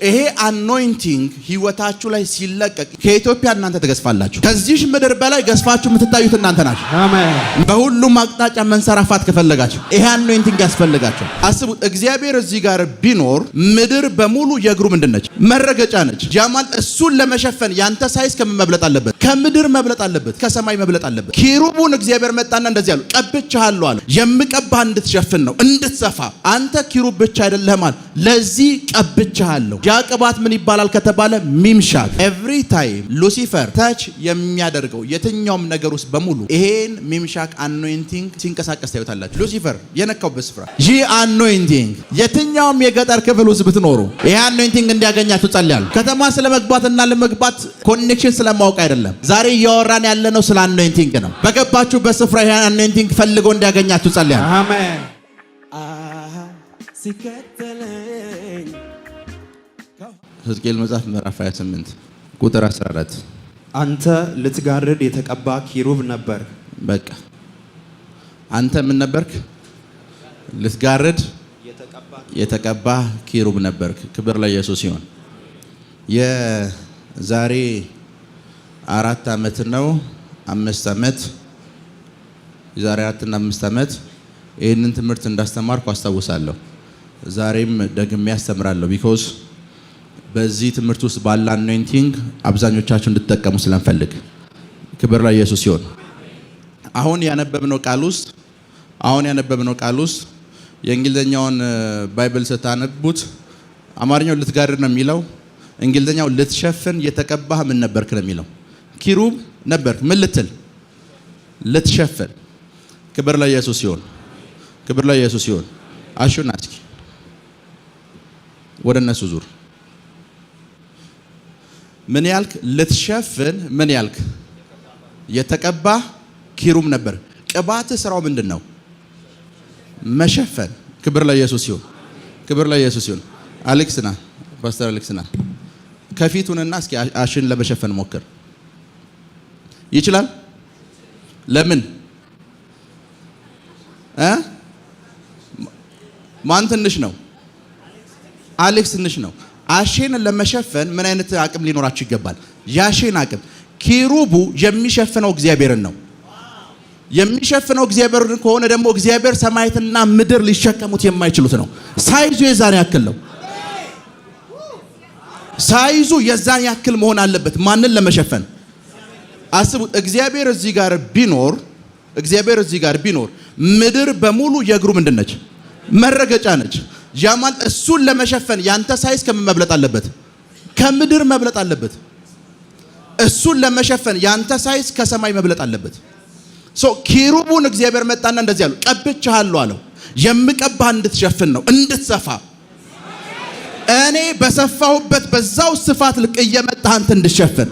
ይሄ አኖይንቲንግ ህይወታችሁ ላይ ሲለቀቅ ከኢትዮጵያ እናንተ ተገዝፋላችሁ። ከዚህ ምድር በላይ ገዝፋችሁ የምትታዩት እናንተ ናችሁ። አሜን። በሁሉም አቅጣጫ መንሰራፋት ከፈለጋችሁ ይሄ አኖይንቲንግ ያስፈልጋችሁ። አስቡት፣ እግዚአብሔር እዚህ ጋር ቢኖር ምድር በሙሉ የእግሩ ምንድነች? መረገጫ ነች። ጃማል እሱን ለመሸፈን ያንተ ሳይዝ ከምን መብለጥ አለበት? ከምድር መብለጥ አለበት፣ ከሰማይ መብለጥ አለበት። ኪሩቡን እግዚአብሔር መጣና እንደዚህ አለው፣ ቀብቻለሁ አለ። የምቀባህ እንድትሸፍን ነው፣ እንድትሰፋ። አንተ ኪሩብ ብቻ አይደለህም አለ፣ ለዚህ ቀብቻለሁ። ያ ቅባት ምን ይባላል ከተባለ ሚምሻክ። ኤቭሪ ታይም ሉሲፈር ታች የሚያደርገው የትኛውም ነገር ውስጥ በሙሉ ይሄን ሚምሻክ አኖይንቲንግ ሲንቀሳቀስ ታዩታላችሁ። ሉሲፈር የነካውበት ስፍራ ይህ አኖይንቲንግ የትኛውም የገጠር ክፍል ውስጥ ብትኖሩ ይሄ አኖይንቲንግ እንዲያገኛችሁ ጸልያለሁ። ከተማ ስለመግባትና ለመግባት ኮኔክሽን ስለማወቅ አይደለም። ዛሬ እያወራን ያለነው ስለ አኖይንቲንግ ነው። በገባችሁበት ስፍራ ይሄ አኖይንቲንግ ፈልጎ እንዲያገኛችሁ ጸልያለሁ። አሜን። ሲከተለኝ ሕዝቅኤል መጽሐፍ ምዕራፍ 28 ቁጥር 14 አንተ ልትጋርድ የተቀባ ኪሩብ ነበር። በቃ አንተ ምን ነበርክ? ልትጋርድ የተቀባ ኪሩብ ነበርክ። ክብር ለኢየሱስ ይሁን። የዛሬ 4 ዓመት ነው 5 ዓመት የዛሬ 4 እና 5 ዓመት ይህንን ትምህርት እንዳስተማርኩ አስታውሳለሁ። ዛሬም ደግሜ ያስተምራለሁ። ቢኮዝ በዚህ ትምህርት ውስጥ ባለ አኖይንቲንግ አብዛኞቻችሁ እንድትጠቀሙ ስለምፈልግ። ክብር ለኢየሱስ ይሁን። አሁን ያነበብነው ቃል ውስጥ የእንግሊዘኛውን ባይብል ስታነቡት አማርኛው ልትጋርድ ነው የሚለው፣ እንግሊዘኛው ልትሸፍን የተቀባህ ምን ነበርክ ነው የሚለው። ኪሩብ ነበርክ፣ ምን ልትል? ልትሸፍን። ክብር ለኢየሱስ ይሁን። ክብር ለኢየሱስ ይሁን። አሹና እስኪ ወደ እነሱ ዙር። ምን ያልክ? ልትሸፍን። ምን ያልክ? የተቀባ ኪሩብ ነበር። ቅባት ስራው ምንድን ነው? መሸፈን። ክብር ለኢየሱስ ይሁን። ክብር ለኢየሱስ ይሁን። አሌክስና ፓስተር አሌክስና ከፊቱንና እስኪ አሽን ለመሸፈን ሞክር። ይችላል? ለምን? ማን ትንሽ ነው? አሌክስ ትንሽ ነው። አሽን ለመሸፈን ምን አይነት አቅም ሊኖራችሁ ይገባል? ያሽን አቅም። ኪሩቡ የሚሸፍነው እግዚአብሔርን ነው። የሚሸፍነው እግዚአብሔርን ከሆነ ደግሞ እግዚአብሔር ሰማያትና ምድር ሊሸከሙት የማይችሉት ነው። ሳይዙ የዛን ያክል ነው። ሳይዙ የዛን ያክል መሆን አለበት። ማንን ለመሸፈን? አስቡት። እግዚአብሔር እዚህ ጋር ቢኖር ምድር በሙሉ የእግሩ ምንድነች? መረገጫ ነች። ጃማል እሱን ለመሸፈን ያንተ ሳይዝ ከምን መብለጥ አለበት? ከምድር መብለጥ አለበት። እሱን ለመሸፈን ያንተ ሳይዝ ከሰማይ መብለጥ አለበት። ኪሩቡን እግዚአብሔር መጣና እንደዚህ አለው፣ ቀብቻለሁ አለው። የምቀባህ እንድትሸፍን ነው፣ እንድትሰፋ። እኔ በሰፋሁበት በዛው ስፋት ልክ እየመጣህ አንተ እንድትሸፍን።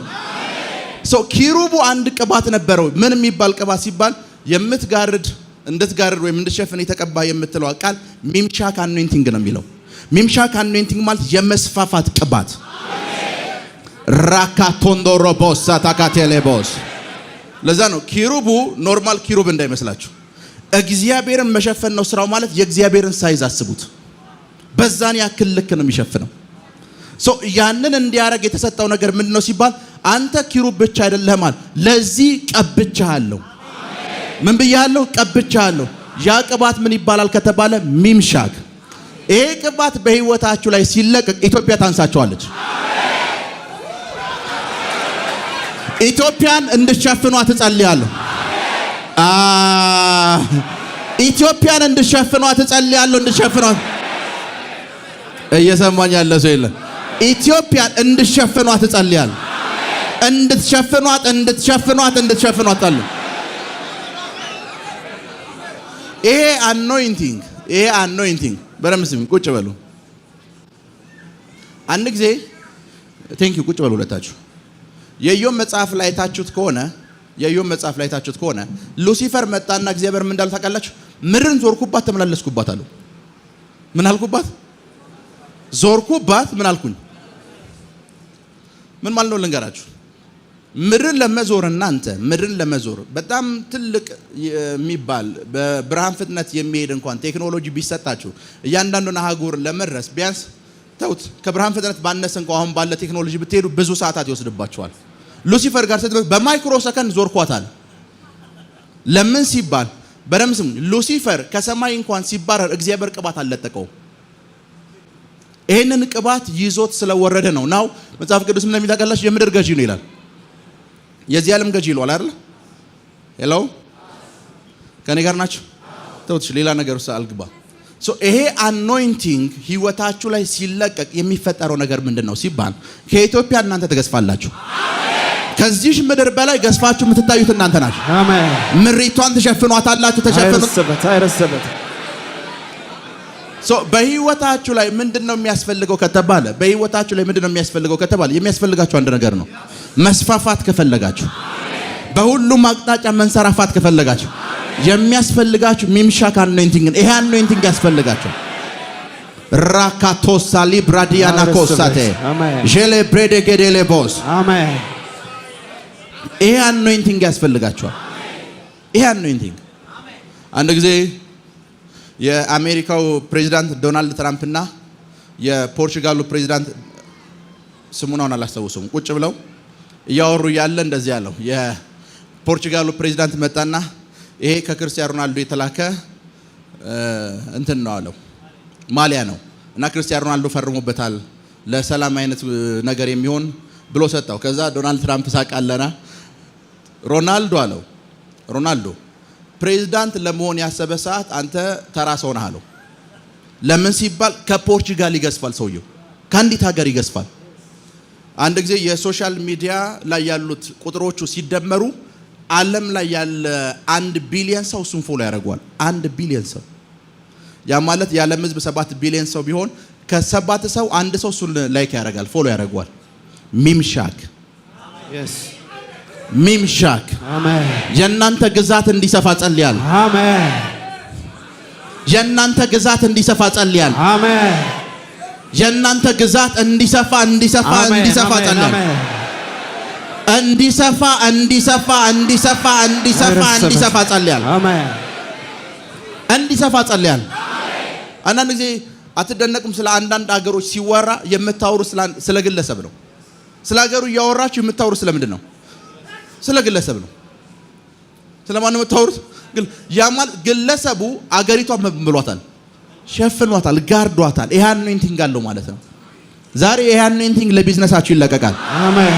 ኪሩቡ አንድ ቅባት ነበረው። ምን የሚባል ቅባት ሲባል እንድትጋርድ ወይም እንድትሸፍን የተቀባ የምትለው ቃል ሚምሻክ አኖይንቲንግ ነው የሚለው። ሚምሻክ አኖይንቲንግ ማለት የመስፋፋት ቅባት። ራካቶንዶሮቦስ ታካቴሌቦስ። ለዛ ነው ኪሩቡ ኖርማል ኪሩብ እንዳይመስላችሁ። እግዚአብሔርን መሸፈን ነው ስራው። ማለት የእግዚአብሔርን ሳይዝ አስቡት። በዛን ያክል ልክ ነው የሚሸፍነው። ያንን እንዲያረግ የተሰጠው ነገር ምንድነው ሲባል አንተ ኪሩብ ብቻ አይደለህም አለ፣ ለዚህ ቀብቻለሁ። ምን ብያለሁ? ቀብቻለሁ። ያ ቅባት ምን ይባላል ከተባለ ሚምሻክ። ይሄ ቅባት በህይወታችሁ ላይ ሲለቀቅ ኢትዮጵያ ታንሳቸዋለች። ኢትዮጵያን እንድትሸፍኗት እጸልያለሁ። ኢትዮጵያን እንድትሸፍኗት እጸልያለሁ። እንድትሸፍኗት እየሰማኝ ያለ ሰው የለም? ኢትዮጵያን እንድትሸፍኗት እጸልያለሁ። እንድትሸፍኗት አለ። ይሄ አኖይንቲንግ በደምብ ስሚ። ቁጭ በሉ አንድ ጊዜ። ቴንኪው። ቁጭ በሉ ሁለታችሁ። የኢዮብ መጽሐፍ ላይ ታችሁት ከሆነ ሉሲፈር መጣና እግዚአብሔር ምን እንዳለ ታውቃላችሁ? ምድርን ዞርኩባት ተመላለስኩባት አለው። ምን አልኩባት? ዞርኩባት። ምን አልኩኝ? ምን ማለት ነው ልንገራችሁ። ምድርን ለመዞር በጣም ትልቅ የሚባል በብርሃን ፍጥነት የሚሄድ እንኳን ቴክኖሎጂ ቢሰጣችሁ እያንዳንዱን አህጉር ለመድረስ ቢያንስ ተውት። ከብርሃን ፍጥነት ባነሰ እንኳን አሁን ባለ ቴክኖሎጂ ብትሄዱ ብዙ ሰዓታት ይወስድባቸዋል። ሉሲፈር ጋር ስትደርሱ በማይክሮ ሰከንድ ዞርኳታል። ለምን ሲባል በደምስም ሉሲፈር ከሰማይ እንኳን ሲባረር እግዚአብሔር ቅባት አልለጠቀውም። ይሄንን ቅባት ይዞት ስለወረደ ነው። ናው መጽሐፍ ቅዱስ ምን እንደሚታቀላሽ የምድር ገዢ ነው ይላል። የዚህ ዓለም ገዢ ይሏል አይደል? ሄሎ ከኔ ጋር ናችሁ? ተውትሽ ሌላ ነገር ውስጥ አልግባ። ይሄ አኖይንቲንግ ህይወታችሁ ላይ ሲለቀቅ የሚፈጠረው ነገር ምንድነው ሲባል ከኢትዮጵያ እናንተ ተገዝፋላችሁ። ከዚህ ምድር በላይ ገዝፋችሁ የምትታዩት እናንተ ናችሁ። አሜን። ምሪቷን ተሸፍኗታላችሁ። ተሸፍኗት። በህይወታችሁ ላይ ምንድነው የሚያስፈልገው ከተባለ የሚያስፈልጋችሁ አንድ ነገር ነው። መስፋፋት ከፈለጋችሁ፣ በሁሉም አቅጣጫ መንሰራፋት ከፈለጋችሁ የሚያስፈልጋችሁ ሚምሻክ አኖይንቲንግ ነው። ይሄ አኖይንቲንግ ያስፈልጋችሁ። ራካቶሳ ሊብራዲያና ኮሳቴ ጄሌ ብሬዴ ገዴሌ ቦስ አሜን። ይሄ አኖይንቲንግ ያስፈልጋችኋል። ይሄ አኖይንቲንግ አንድ ጊዜ የአሜሪካው ፕሬዚዳንት ዶናልድ ትራምፕ እና የፖርቹጋሉ ፕሬዚዳንት ስሙን አላስታውሱም ቁጭ ብለው እያወሩ ያለ እንደዚህ ያለው የፖርቹጋሉ ፕሬዚዳንት መጣና ይሄ ከክርስቲያኖ ሮናልዶ የተላከ እንትን ነው አለው፣ ማሊያ ነው እና ክርስቲያኖ ሮናልዶ ፈርሞበታል ለሰላም አይነት ነገር የሚሆን ብሎ ሰጣው። ከዛ ዶናልድ ትራምፕ ሳቃለና ሮናልዶ አለው፣ ሮናልዶ ፕሬዚዳንት ለመሆን ያሰበ ሰዓት አንተ ተራ ሰው ነህ አለው። ለምን ሲባል ከፖርቹጋል ይገዝፋል፣ ሰውየው ከአንዲት ሀገር ይገዝፋል። አንድ ጊዜ የሶሻል ሚዲያ ላይ ያሉት ቁጥሮቹ ሲደመሩ ዓለም ላይ ያለ 1 ቢሊዮን ሰው እሱን ፎሎ ያደርገዋል። 1 ቢሊዮን ሰው ያ ማለት የዓለም ሕዝብ 7 ቢሊዮን ሰው ቢሆን ከ7 ሰው አንድ ሰው እሱን ላይክ ያደርጋል፣ ፎሎ ያደርገዋል። ሚምሻክ ሚምሻክ አሜን። የእናንተ ግዛት እንዲሰፋ ጸልያለሁ። አሜን። የእናንተ ግዛት እንዲሰፋ ጸልያለሁ። አሜን። የእናንተ ግዛት እንዲሰፋ ጸልያለሁ። እንዲሰፋ ጸልያለሁ። አሜን። እንዲሰፋ ጸልያለሁ። አንዳንድ ጊዜ አትደነቁም? ስለ አንዳንድ ሀገሮች ሲወራ የምታወሩ ስለ ግለሰብ ነው። ስለ ሀገሩ እያወራችሁ የምታወሩ ስለምንድን ነው? ስለ ግለሰብ ነው። ስለማን ነው የምታወሩት? ግለሰቡ አገሪቷን ብሏታል፣ ሸፍኗታል፣ ጋርዷታል። ይሄ አኖይንቲንግ አለው ማለት ነው። ዛሬ ይሄ አኖይንቲንግ ለቢዝነሳችሁ ይለቀቃል። አሜን።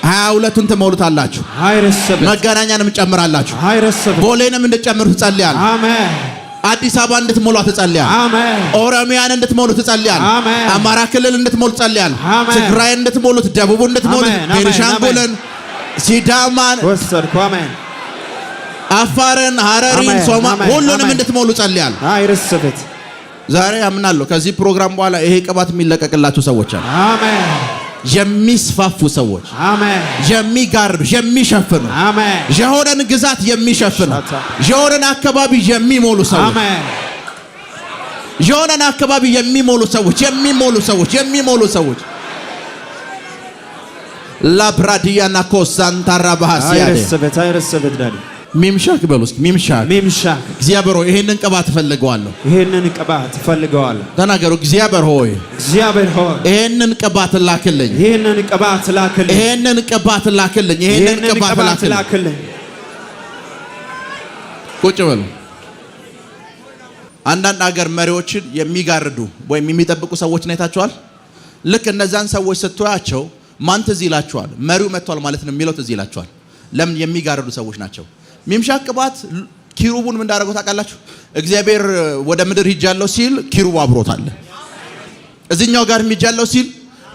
22ቱን ትሞሉታላችሁ። መገናኛንም ጨምራላችሁ። ቦሌንም እንድትጨምሩ ትጸልያለህ። አሜን። አዲስ አበባ እንድትሞሉ ትጸልያለህ። አሜን። ኦሮሚያን እንድትሞሉ ትጸልያለህ። አሜን። አማራ ክልል እንድትሞሉ ትጸልያለህ። ትግራይ እንድትሞሉ፣ ደቡብ እንድትሞሉ፣ ቤኒሻንጉልን፣ ሲዳማን ወሰድኩ። አሜን። አፋርን፣ ሐረሪን፣ ሶማሌ ሁሉንም እንድትሞሉ ጸልያለህ። አይረስበት ዛሬ አምናለሁ ከዚህ ፕሮግራም በኋላ ይሄ ቅባት የሚለቀቅላችሁ ሰዎች አሉ። አሜን። የሚስፋፉ ሰዎች፣ አሜን። የሚጋርዱ፣ የሚሸፍኑ፣ አሜን። የሆነን ግዛት የሚሸፍኑ፣ የሆነን አካባቢ የሚሞሉ ሰዎች፣ አሜን። የሆነን አካባቢ የሚሞሉ ሰዎች ላብራዲያና ኮሳንታራ ባሃሲያደ አይረስበት ዳኒ ሚምሻክ በሉ እስኪ ሚምሻክ እግዚአብሔር ሆይ ይሄንን ቅባት እፈልገዋለሁ። ተናገሩ። እግዚአብሔር ሆይ ይሄንን ቅባት ላክልኝ። ቁጭ በሉ። አንዳንድ ሀገር መሪዎችን የሚጋርዱ ወይም የሚጠብቁ ሰዎችን አይታችኋል? ልክ እነዛን ሰዎች ስትያቸው ማን ትዝ ይላችኋል? መሪው መጥቷል ማለት ነው የሚለው ትዝ ይላችኋል። ለምን? የሚጋርዱ ሰዎች ናቸው። ሚምሻክ ቅባት ኪሩቡን ምን እንዳደረገው ታውቃላችሁ? እግዚአብሔር ወደ ምድር ሂጃለሁ ሲል ኪሩብ አብሮታል። እዚህኛው ጋር ሂጃለሁ ሲል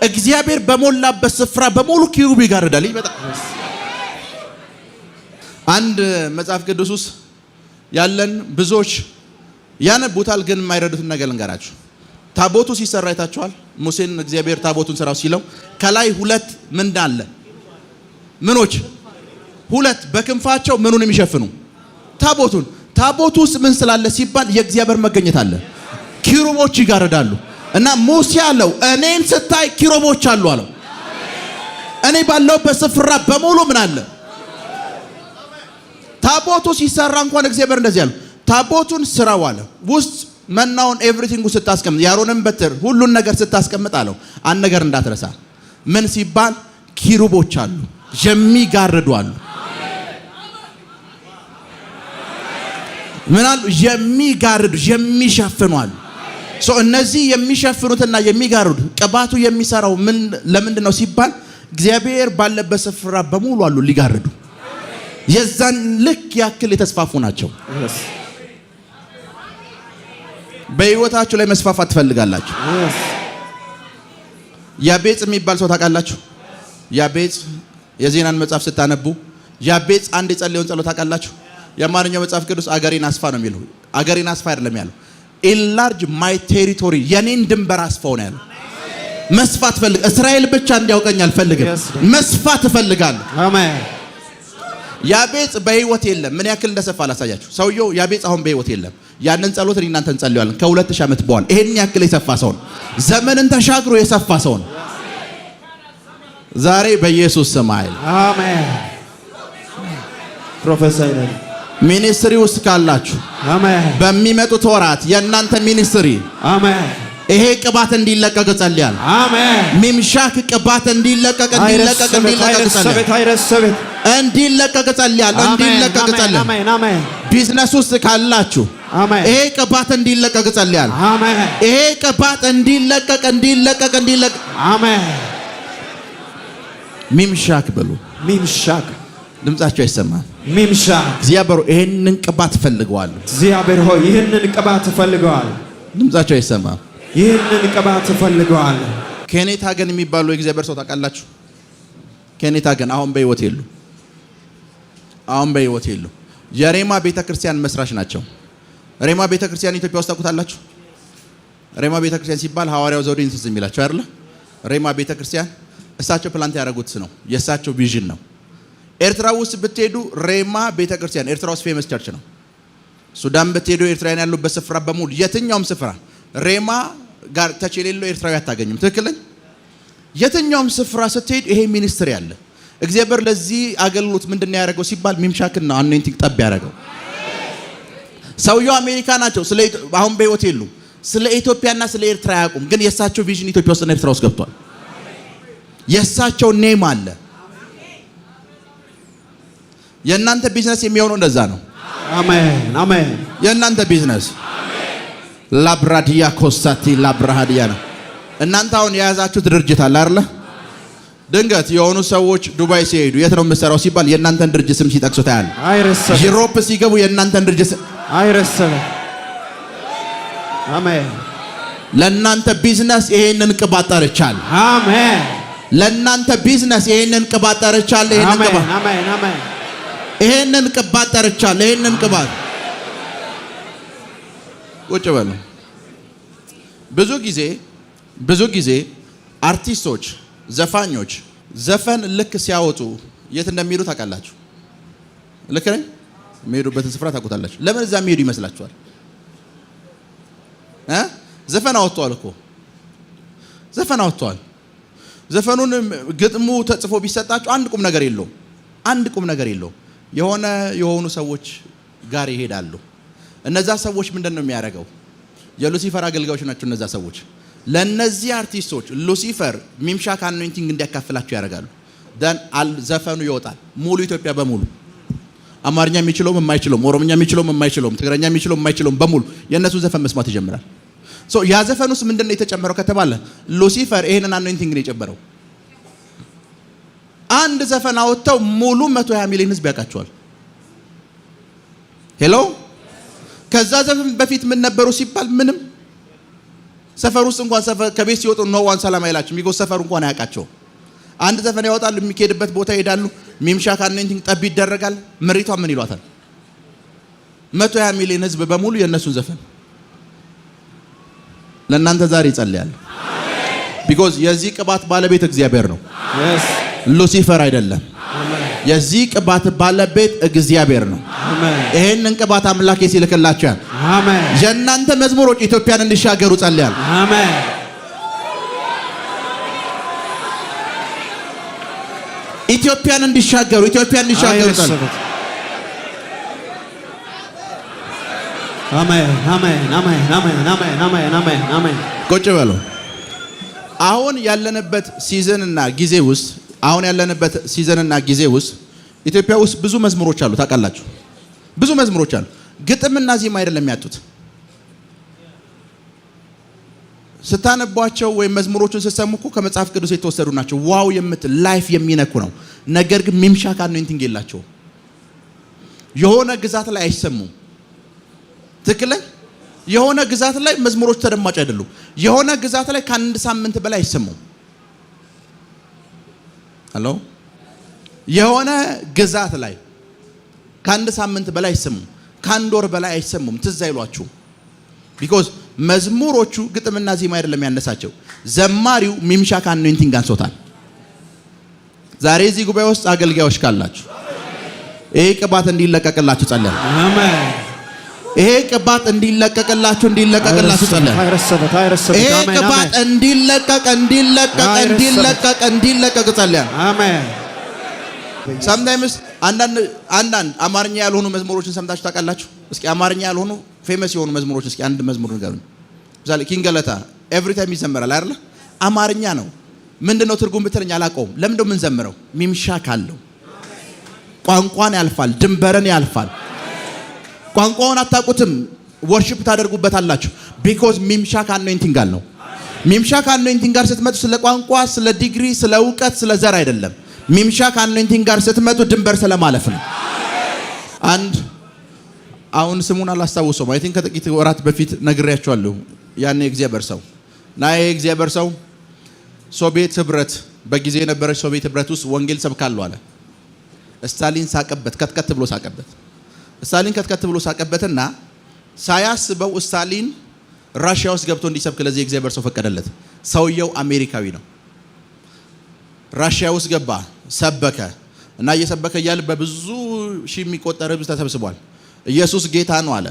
እግዚአብሔር በሞላበት ስፍራ በሙሉ ኪሩብ ይጋርዳል። በጣም አንድ መጽሐፍ ቅዱስ ውስጥ ያለን ብዙዎች ያነቡታል፣ ግን የማይረዱትን ነገር ልንገራችሁ። ታቦቱ ሲሰራ አይታችኋል? ሙሴን እግዚአብሔር ታቦቱን ስራው ሲለው ከላይ 2 ምን አለ? ምኖች 2 በክንፋቸው ምኑን የሚሸፍኑ ታቦቱን። ታቦቱ ውስጥ ምን ስላለ ሲባል የእግዚአብሔር መገኘት አለ። ኪሩቦች ይጋርዳሉ። እና ሙሴ አለው እኔን ስታይ ኪሩቦች አሉ አለው። እኔ ባለውበት ስፍራ በሙሉ ምን አለ? ታቦቱ ሲሰራ እንኳን እግዚአብሔር እንደዚህ አለ፣ ታቦቱን ስራው አለ። ውስጥ መናውን ኤቭሪቲንግ ስታስቀምጥ ያሮንን በትር ሁሉን ነገር ስታስቀምጥ አለው አንድ ነገር እንዳትረሳ። ምን ሲባል ኪሩቦች አሉ የሚጋርዱ አሉ። ምን አሉ? የሚጋርዱ የሚሸፍኑ አሉ። እነዚህ የሚሸፍኑትና የሚጋርዱ ቅባቱ የሚሰራው ምን ለምንድን ነው ሲባል እግዚአብሔር ባለበት ስፍራ በሙሉ አሉ ሊጋርዱ። የዛን ልክ ያክል የተስፋፉ ናቸው። በህይወታችሁ ላይ መስፋፋት ትፈልጋላችሁ? ያቤጽ የሚባል ሰው ታውቃላችሁ? ያቤጽ የዜናን መጽሐፍ ስታነቡ ያቤጽ አንድ የጸለየውን ጸሎት ታውቃላችሁ? የአማርኛው መጽሐፍ ቅዱስ አገሬን አስፋ ነው የሚለው። አገሬን አስፋ አይደለም ያለው፣ enlarge my territory የኔን ድንበር አስፋው ነው ያለው። መስፋት ፈልግ። እስራኤል ብቻ እንዲያውቀኝ አልፈልግም፣ መስፋት እፈልጋለሁ። አሜን። ያቤጽ በህይወት የለም። ምን ያክል እንደሰፋ ላሳያችሁ። ሰውየው ያቤጽ አሁን በህይወት የለም። ያንን ጸሎት እናንተ እንጸልያለን ከ2000 ዓመት በኋላ። ይሄን ያክል የሰፋ ሰው ነው። ዘመንን ተሻግሮ የሰፋ ሰው ነው። ዛሬ በኢየሱስ ስም አይል አሜን። ፕሮፌሰር ሚኒስትሪ ውስጥ ካላችሁ አሜን፣ በሚመጡት ወራት የእናንተ ሚኒስትሪ አሜን ይሄ ቅባት እንዲለቀቅ ጸልያለሁ። አሜን። ሚምሻክ ቅባት እንዲለቀቅ ጸልያለሁ። እንዲለቀቅ ጸልያለሁ። አሜን አሜን። ቢዝነስ ውስጥ ካላችሁ አሜን፣ ይሄ ቅባት እንዲለቀቅ ጸልያለሁ። አሜን። ይሄ ቅባት እንዲለቀቅ አሜን። ሚምሻክ በሉ። ሚምሻክ ድምጻችሁ አይሰማም? ሚምሻክ እግዚአብሔር ይሄንን ቅባት ፈልገዋል። እግዚአብሔር ሆይ ይሄንን ቅባት ፈልገዋል። ድምጻችሁ አይሰማም? ይሄንን ቅባት ፈልገዋል። ኬኔት ሃገን የሚባሉ የእግዚአብሔር ሰው ታውቃላችሁ? ኬኔት ሃገን አሁን በህይወት የሉ። የሬማ ቤተክርስቲያን መስራች ናቸው። ሬማ ቤተክርስቲያን ኢትዮጵያ ውስጥ ታውቁታላችሁ? ሬማ ቤተክርስቲያን ሲባል ሐዋርያው ዘውዴ እንትን የሚላቸው አይደለ? ሬማ ቤተክርስቲያን እሳቸው ፕላንት ያደረጉት ነው። የእሳቸው ቪዥን ነው። ኤርትራ ውስጥ ብትሄዱ ሬማ ቤተክርስቲያን ኤርትራ ውስጥ ፌመስ ቸርች ነው። ሱዳን ብትሄዱ ኤርትራውያን ያሉበት ስፍራ በሙሉ የትኛውም ስፍራ ሬማ ጋር ተች የሌለው ኤርትራዊ አታገኙም። ትክክለኛ የትኛውም ስፍራ ስትሄድ ይሄ ሚኒስትሪ አለ። እግዚአብሔር ለዚህ አገልግሎት ምንድነው ያደረገው ሲባል ሚምሻክና አኖይንቲንግ ጠብ ያደረገው። ሰውየው አሜሪካ ናቸው። አሁን በህይወት የሉ። ስለ ኢትዮጵያና ስለ ኤርትራ አያውቁም። ግን የእሳቸው ቪዥን ኢትዮጵያ ውስጥና ኤርትራ ውስጥ ገብቷል። የእሳቸው ኔም አለ። የእናንተ ቢዝነስ የሚሆነው እንደዛ ነው። አሜን አሜን። የእናንተ ቢዝነስ ላብራዲያ ኮሳቲ ላብራሃዲያ ነው። እናንተ አሁን የያዛችሁት ድርጅት አለ አይደለ? ድንገት የሆኑ ሰዎች ዱባይ ሲሄዱ የት ነው የምትሰራው ሲባል የእናንተን ድርጅት ስም ሲጠቅሱ ታያል። አይረሰም። ዩሮፕ ሲገቡ የእናንተን ድርጅት አይረሰም። አሜን። ለእናንተ ቢዝነስ ይሄንን ቅባት ጠርቻለሁ። አሜን። ለእናንተ ቢዝነስ ይሄንን ቅባት ጠርቻለሁ። ይሄንን ቅባት አሜን አሜን። ይሄንን ቅባት ጠርቻለሁ። ይሄንን ቅባት ቁጭ በሉ። ብዙ ጊዜ አርቲስቶች፣ ዘፋኞች ዘፈን ልክ ሲያወጡ የት እንደሚሄዱ ታውቃላችሁ? ልክ ነኝ? የሚሄዱበትን ስፍራ ታውቁታላችሁ። ለምን እዛ የሚሄዱ ይመስላችኋል? ዘፈን አወጥተዋል እኮ ዘፈን አወጥተዋል። ዘፈኑን ግጥሙ ተጽፎ ቢሰጣችሁ አንድ ቁም ነገር የለውም። የሆኑ ሰዎች ጋር ይሄዳሉ። እነዛ ሰዎች ምንድን ነው የሚያደርገው? የሉሲፈር አገልጋዮች ናቸው እነዛ ሰዎች። ለነዚህ አርቲስቶች ሉሲፈር ሚምሻክ አኖይንቲንግ እንዲያካፍላቸው ያደርጋሉ። ደን ዘፈኑ ይወጣል። ሙሉ ኢትዮጵያ በሙሉ አማርኛ የሚችለውም የማይችለውም፣ ኦሮምኛ የሚችለውም የማይችለውም፣ ትግረኛ የሚችለውም የማይችለውም በሙሉ የነሱ ዘፈን መስማት ይጀምራል። ያ ዘፈን ውስጥ ምንድነው የተጨመረው ከተባለ ሉሲፈር ይሄንን አኖይንቲንግ ነው የጨመረው። አንድ ዘፈን አወጣው ሙሉ 120 ሚሊዮን ህዝብ ያውቃቸዋል። ሄሎ ከዛ ዘፈን በፊት ምን ነበሩ ሲባል ምንም ሰፈር ውስጥ እንኳን ከቤት ሲወጡ ነው ዋን ሰላም አይላችሁ የሚጎ ሰፈሩ እንኳን አያውቃቸው። አንድ ዘፈን ያወጣሉ፣ የሚሄድበት ቦታ ይሄዳሉ። ሚምሻክ አኖይንቲንግ ጠብ ይደረጋል። ምሪቷ ምን ይሏታል? 120 ሚሊዮን ህዝብ በሙሉ የነሱን ዘፈን ለእናንተ ዛሬ ይጸልያል። ቢኮዝ የዚህ ቅባት ባለቤት እግዚአብሔር ነው፣ ሉሲፈር አይደለም። የዚህ ቅባት ባለቤት እግዚአብሔር ነው። ይሄንን ቅባት አምላክ ሲልክላችሁ የእናንተ መዝሙሮች ኢትዮጵያን እንዲሻገሩ ጸልያል። አሜን። ኢትዮጵያን እንዲሻገሩ ጸልያል። አሜን አሜን አሜን አሜን አሜን አሜን አሜን አሜን። ቁጭ በሉ። አሁን ያለንበት ሲዝንና ጊዜ ውስጥ ኢትዮጵያ ውስጥ ብዙ መዝሙሮች አሉ። ታውቃላችሁ? ብዙ መዝሙሮች አሉ። ግጥምና ዜማ አይደለም ያጡት። ስታነቧቸው ወይም መዝሙሮቹን ስትሰሙ እኮ ከመጽሐፍ ቅዱስ የተወሰዱ ናቸው። ዋው የምትል ላይፍ የሚነኩ ነው። ነገር ግን ሚምሻክ አኖይንቲንግ የላቸውም። የሆነ ግዛት ላይ አይሰሙም። ትክክል። የሆነ ግዛት ላይ መዝሙሮች ተደማጭ አይደሉም። የሆነ ግዛት ላይ ከአንድ ሳምንት በላይ አይሰሙም። ሄሎ። የሆነ ግዛት ላይ ከአንድ ሳምንት በላይ አይሰሙም። ከአንድ ወር በላይ አይሰሙም። ትዝ አይሏችሁ። ቢኮዝ መዝሙሮቹ ግጥምና ዜማ አይደለም ያነሳቸው። ዘማሪው ሚምሻክ አኖይንቲንግ አንሶታል። ዛሬ እዚህ ጉባኤ ውስጥ አገልጋዮች ካላችሁ ይሄ ቅባት እንዲለቀቅላችሁ ጸልያለሁ። አሜን። ይሄ ቅባት እንዲለቀቅላችሁ ጸልያለሁ። ይሄ ቅባት እንዲለቀቅ ጸልያለሁ። አሜን። sometimes አንዳንድ አማርኛ ያልሆኑ መዝሙሮችን ሰምታችሁ ታውቃላችሁ? እስኪ አማርኛ ያልሆኑ ፌመስ የሆኑ መዝሙሮች እስኪ አንድ መዝሙር ንገሩኝ። ምሳሌ ኪንግ ገለታ ኤቭሪ ታይም ይዘመራል አይደል? አማርኛ ነው። ምንድነው ትርጉም ብትለኝ አላውቀውም። ለምንድነው የምንዘምረው? ሚምሻክ አለው። ቋንቋን ያልፋል፣ ድንበርን ያልፋል። ቋንቋውን አታውቁትም፣ ወርሺፕ ታደርጉበታላችሁ። ቢኮዝ ሚምሻክ አኖይንቲንግ አለው። ሚምሻክ አኖይንቲንግ ጋር ስትመጡ ስለ ቋንቋ፣ ስለ ዲግሪ፣ ስለ እውቀት፣ ስለ ዘር አይደለም። ሚምሻክ አኖይንቲንግ ጋር ስትመጡ ድንበር ስለማለፍ ነው። አንድ አሁን ስሙን አላስታውሰውም። አይ ቲንክ ከጥቂት ወራት በፊት ነግሬያቸዋለሁ። ያኔ የእግዚአብሔር ሰው የእግዚአብሔር ሰው ሶቪየት ህብረት በጊዜ የነበረች ሶቪየት ህብረት ውስጥ ወንጌል ሰብካለሁ አለ። ስታሊን ሳቀበት፣ ከትከት ብሎ ሳቀበት። ስታሊን ከትከት ብሎ ሳቀበትና ሳያስበው ስታሊን ራሽያ ውስጥ ገብቶ እንዲሰብክ ለዚህ የእግዚአብሔር ሰው ፈቀደለት። ሰውየው አሜሪካዊ ነው። ራሽያ ውስጥ ገባ፣ ሰበከ እና እየሰበከ እያለ በብዙ ሺህ የሚቆጠር ህዝብ ተሰብስቧል። ኢየሱስ ጌታ ነው አለ።